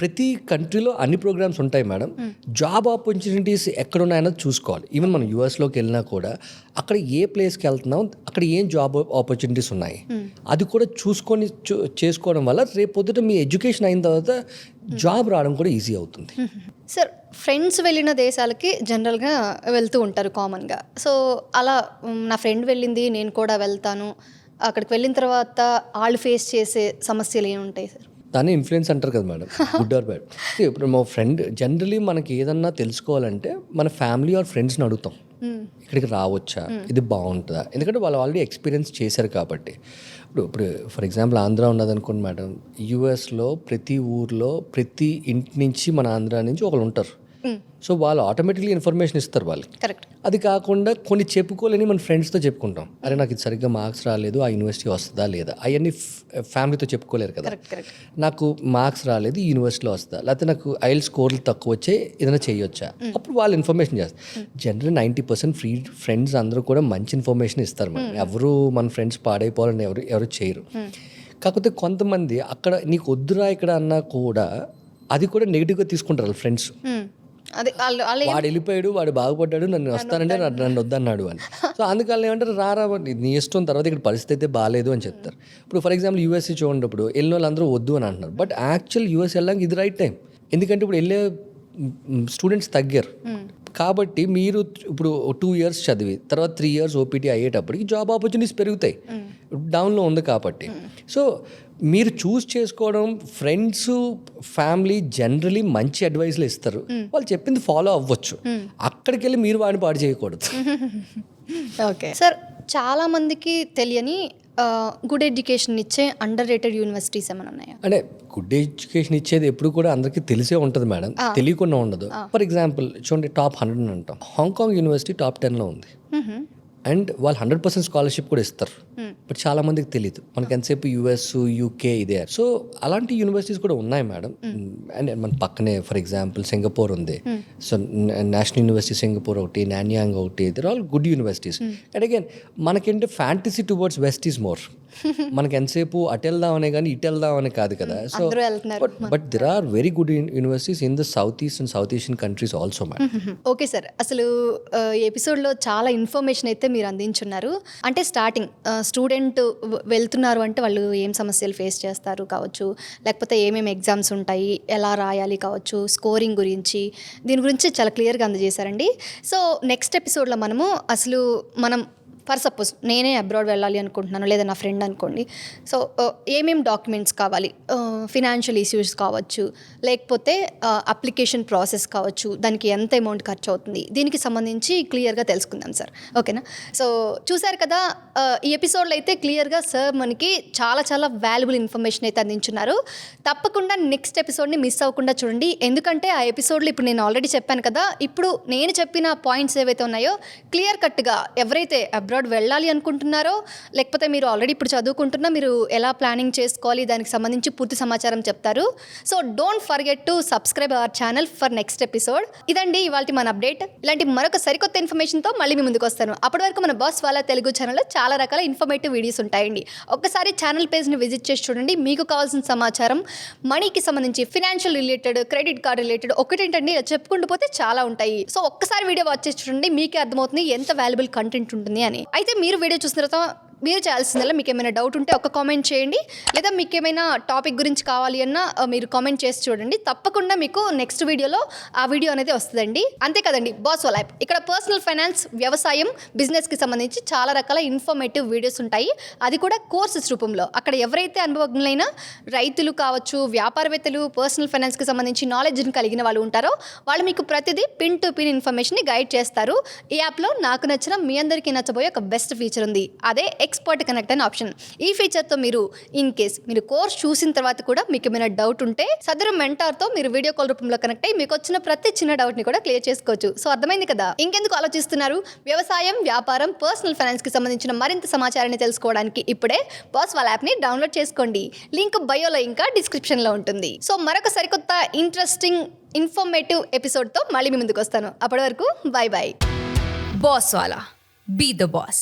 ప్రతి కంట్రీలో అన్ని ప్రోగ్రామ్స్ ఉంటాయి మేడం. జాబ్ ఆపర్చునిటీస్ ఎక్కడ ఉన్నాయన్నది చూసుకోవాలి. ఈవెన్ మనం యూఎస్లోకి వెళ్ళినా కూడా అక్కడ ఏ ప్లేస్కి వెళ్తున్నాం, అక్కడ ఏం జాబ్ ఆపర్చునిటీస్ ఉన్నాయి అది కూడా చూసుకొని చేసుకోవడం వల్ల రేపు పొద్దుట మీ ఎడ్యుకేషన్ అయిన తర్వాత జాబ్ రావడం కూడా ఈజీ అవుతుంది. సార్, ఫ్రెండ్స్ వెళ్ళిన దేశాలకి జనరల్గా వెళ్తూ ఉంటారు కామన్గా. సో అలా నా ఫ్రెండ్ వెళ్ళింది, నేను కూడా వెళ్తాను, అక్కడికి వెళ్ళిన తర్వాత వాళ్ళు ఫేస్ చేసే సమస్యలు ఏముంటాయి సార్? దాన్ని ఇన్ఫ్లుయెన్స్ అంటారు కదా మేడం, గుడ్ ఆర్ బ్యాడ్. ఇప్పుడు మా ఫ్రెండ్ జనరలీ మనకి ఏదన్నా తెలుసుకోవాలంటే మన ఫ్యామిలీ ఆర్ ఫ్రెండ్స్ని అడుగుతాం, ఇక్కడికి రావచ్చా, ఇది బాగుంటుందా, ఎందుకంటే వాళ్ళు ఆల్రెడీ ఎక్స్పీరియన్స్ చేశారు కాబట్టి. ఇప్పుడు ఫర్ ఎగ్జాంపుల్ ఆంధ్ర ఉన్నదనుకోండి మేడం, యూఎస్లో ప్రతి ఊర్లో ప్రతి ఇంటి నుంచి మన ఆంధ్ర నుంచి ఒకళ్ళు ఉంటారు. సో వాళ్ళు ఆటోమేటిక్లీ ఇన్ఫర్మేషన్ ఇస్తారు వాళ్ళకి. కరెక్ట్. అది కాకుండా కొన్ని చెప్పుకోలేని మన ఫ్రెండ్స్తో చెప్పుకుంటాం, అరే నాకు ఇది సరిగ్గా మార్క్స్ రాలేదు, ఆ యూనివర్సిటీ వస్తుందా లేదా, అవన్నీ ఫ్యామిలీతో చెప్పుకోలేరు కదా. నాకు మార్క్స్ రాలేదు, ఈ యూనివర్సిటీలో వస్తుందా, లేకపోతే నాకు ఐఎల్స్ స్కోర్లు తక్కువ వచ్చే ఏదైనా చేయొచ్చా, అప్పుడు వాళ్ళు ఇన్ఫర్మేషన్ చేస్తారు. జనరల్ 90% ఫ్రెండ్స్ అందరూ కూడా మంచి ఇన్ఫర్మేషన్ ఇస్తారు మనం. ఎవరు మన ఫ్రెండ్స్ పాడైపోవాలని ఎవరు చేయరు. కాకపోతే కొంతమంది అక్కడ నీకు వద్దురా ఇక్కడ అన్నా కూడా అది కూడా నెగిటివ్గా తీసుకుంటారు వాళ్ళ ఫ్రెండ్స్. వాడు వెళ్ళిపోయాడు, వాడు బాగుపడ్డాడు, నన్ను వస్తానంటే నన్ను వద్దన్నాడు అని. సో అందుకని ఏమంటారు, రారా నీ ఇష్టం, తర్వాత ఇక్కడ పరిస్థితి అయితే బాగాలేదు అని చెప్తారు. ఇప్పుడు ఫర్ ఎగ్జాంపుల్ యూఎస్ఏ చూడప్పుడు వెళ్ళిన వాళ్ళు అందరూ వద్దు అని అంటున్నారు. బట్ యాక్చువల్ యూఎస్ వెళ్ళడానికి ఇది రైట్ టైం. ఎందుకంటే ఇప్పుడు వెళ్ళే స్టూడెంట్స్ తగ్గారు కాబట్టి మీరు ఇప్పుడు 2 years చదివి తర్వాత 3 years ఓపీటీ అయ్యేటప్పటికి జాబ్ ఆపర్చునిటీస్ పెరుగుతాయి, డౌన్లో ఉంది కాబట్టి. సో మీరు చూస్ చేసుకోవడం, ఫ్రెండ్స్ ఫ్యామిలీ జనరలీ మంచి అడ్వైస్లు ఇస్తారు, వాళ్ళు చెప్పింది ఫాలో అవ్వచ్చు. అక్కడికి వెళ్ళి మీరు వాడిని పాడు చేయకూడదు. ఓకే సార్, చాలామందికి తెలియని గుడ్ ఎడ్యుకేషన్ ఇచ్చే అండర్ రేటెడ్ యూనివర్సిటీస్ ఏమైనా ఉన్నాయా? అంటే గుడ్ ఎడ్యుకేషన్ ఇచ్చేది ఎప్పుడు కూడా అందరికీ తెలిసే ఉంటుంది మేడం, తెలియకుండా ఉండదు. ఫర్ ఎగ్జాంపుల్ చూడండి, టాప్ 100 అంటాం, హాంకాంగ్ యూనివర్సిటీ టాప్ 10లో ఉంది. అండ్ వాళ్ళు 100% స్కాలర్షిప్ కూడా ఇస్తారు. బట్ చాలా మందికి తెలియదు. మనకి ఎంతసేపు యూఎస్, యూకే ఇదే. సో అలాంటి యూనివర్సిటీస్ కూడా ఉన్నాయి మేడం. అండ్ మన పక్కనే ఫర్ ఎగ్జాంపుల్ సింగపూర్ ఉంది. సో నేషనల్ యూనివర్సిటీ సింగపూర్ ఒకటి, నాన్యాంగ్ ఒకటి, they're all good universities. And again మనకేంటి fantasy towards west is more. మనకి ఎంతసేపు అటు వెళ్దామనే కానీ ఇటు వెళ్దామనే కాదు కదా. So but there are very good universities in the south east and south Asian countries also madam. Okay sir, అసలు ఈ ఎపిసోడ్లో చాలా ఇన్ఫర్మేషన్ అయితే మీరు అందించున్నారు. అంటే స్టార్టింగ్ స్టూడెంట్ వెళ్తున్నారు అంటే వాళ్ళు ఏం సమస్యలు ఫేస్ చేస్తారు కావచ్చు, లేకపోతే ఏమేమి ఎగ్జామ్స్ ఉంటాయి, ఎలా రాయాలి కావచ్చు, స్కోరింగ్ గురించి, దీని గురించి చాలా క్లియర్గా అందజేశారండి. సో నెక్స్ట్ ఎపిసోడ్లో మనం ఫర్ సపోజ్ నేనే అబ్రాడ్ వెళ్ళాలి అనుకుంటున్నాను, లేదా నా ఫ్రెండ్ అనుకోండి. సో ఏమేమి డాక్యుమెంట్స్ కావాలి, ఫినాన్షియల్ ఇష్యూస్ కావచ్చు, లేకపోతే అప్లికేషన్ ప్రాసెస్ కావచ్చు, దానికి ఎంత అమౌంట్ ఖర్చు అవుతుంది, దీనికి సంబంధించి క్లియర్గా తెలుసుకుందాం సార్. ఓకేనా? సో చూసారు కదా, ఈ ఎపిసోడ్లో అయితే క్లియర్గా సార్ మనకి చాలా చాలా వాల్యుబుల్ ఇన్ఫర్మేషన్ అయితే అందించున్నారు. తప్పకుండా నెక్స్ట్ ఎపిసోడ్ని మిస్ అవ్వకుండా చూడండి. ఎందుకంటే ఆ ఎపిసోడ్లో ఇప్పుడు నేను ఆల్రెడీ చెప్పాను కదా, ఇప్పుడు నేను చెప్పిన పాయింట్స్ ఏవైతే ఉన్నాయో క్లియర్ కట్గా ఎవరైతే అబ్రాడ్ వెళ్ళాలి అనుకుంటున్నారో, లేకపోతే మీరు ఆల్రెడీ ఇప్పుడు చదువుకుంటున్నా, మీరు ఎలా ప్లానింగ్ చేసుకోవాలి, దానికి సంబంధించి పూర్తి సమాచారం చెప్తారు. So don't forget to subscribe our channel for next episode. ఇదండి ఇవాల్టి మన అప్డేట్. ఇలాంటి మరొక సరికొత్త ఇన్ఫర్మేషన్తో మళ్ళీ మీ ముందుకు వస్తాను. అప్పటి వరకు మన బాస్ వాళ్ళ తెలుగు ఛానల్లో చాలా రకాల ఇన్ఫర్మేటివ్ వీడియోస్ ఉంటాయండి. ఒక్కసారి ఛానల్ పేజ్ని విజిట్ చేసి చూడండి. మీకు కావాల్సిన సమాచారం, మనీకి సంబంధించి, financial related, credit card related, ఒకటేంటండి చెప్పుకుంటూ పోతే చాలా ఉంటాయి. సో ఒక్కసారి వీడియో వాచ్ చేసి చూడండి, మీకే అర్థమవుతుంది ఎంత వాల్యుబుల్ కంటెంట్ ఉంటుంది అని. అయితే మీరు వీడియో చూసిన తర్వాత మీరు చేయాల్సిందల్లా మీకు ఏమైనా డౌట్ ఉంటే ఒక కామెంట్ చేయండి, లేదా మీకు ఏమైనా టాపిక్ గురించి కావాలి అన్నా మీరు కామెంట్ చేసి చూడండి. తప్పకుండా మీకు నెక్స్ట్ వీడియోలో ఆ వీడియో అనేది వస్తుందండి. అంతే కదండి, బాస్ వాలా యాప్. ఇక్కడ పర్సనల్ ఫైనాన్స్, వ్యవసాయం, బిజినెస్కి సంబంధించి చాలా రకాల ఇన్ఫర్మేటివ్ వీడియోస్ ఉంటాయి. అది కూడా కోర్సెస్ రూపంలో. అక్కడ ఎవరైతే అనుభవజ్ఞులైన రైతులు కావచ్చు, వ్యాపారవేత్తలు, పర్సనల్ ఫైనాన్స్కి సంబంధించి నాలెడ్జ్ని కలిగిన వాళ్ళు ఉంటారో వాళ్ళు మీకు ప్రతిదీ పిన్ టు పిన్ ఇన్ఫర్మేషన్ని గైడ్ చేస్తారు. ఈ యాప్లో నాకు నచ్చిన, మీ అందరికీ నచ్చబోయే ఒక బెస్ట్ ఫీచర్ ఉంది. అదే ఎక్స్పర్ట్ కనెక్ట్ అనే ఆప్షన్. ఈ ఫీచర్తో మీరు ఇన్ కేస్ మీరు కోర్స్ చూసిన తర్వాత కూడా మీకు ఏమైనా డౌట్ ఉంటే సదరు మెంటార్తో మీరు వీడియో కాల్ రూపంలో కనెక్ట్ అయ్యి మీకు వచ్చిన ప్రతి చిన్న డౌట్ని కూడా క్లియర్ చేసుకోవచ్చు. సో అర్థమైంది కదా, ఇంకెందుకు ఆలోచిస్తున్నారు? వ్యవసాయం, వ్యాపారం, పర్సనల్ ఫైనాన్స్కి సంబంధించిన మరింత సమాచారాన్ని తెలుసుకోవడానికి ఇప్పుడే బాస్ వాలా యాప్ని డౌన్లోడ్ చేసుకోండి. లింక్ బయోలో ఇంకా డిస్క్రిప్షన్లో ఉంటుంది. సో మరొక సరికొత్త ఇంట్రెస్టింగ్ ఇన్ఫర్మేటివ్ ఎపిసోడ్తో మళ్ళీ మీ ముందుకు వస్తాను. అప్పటి వరకు bye bye. Boss Wala. Be the boss.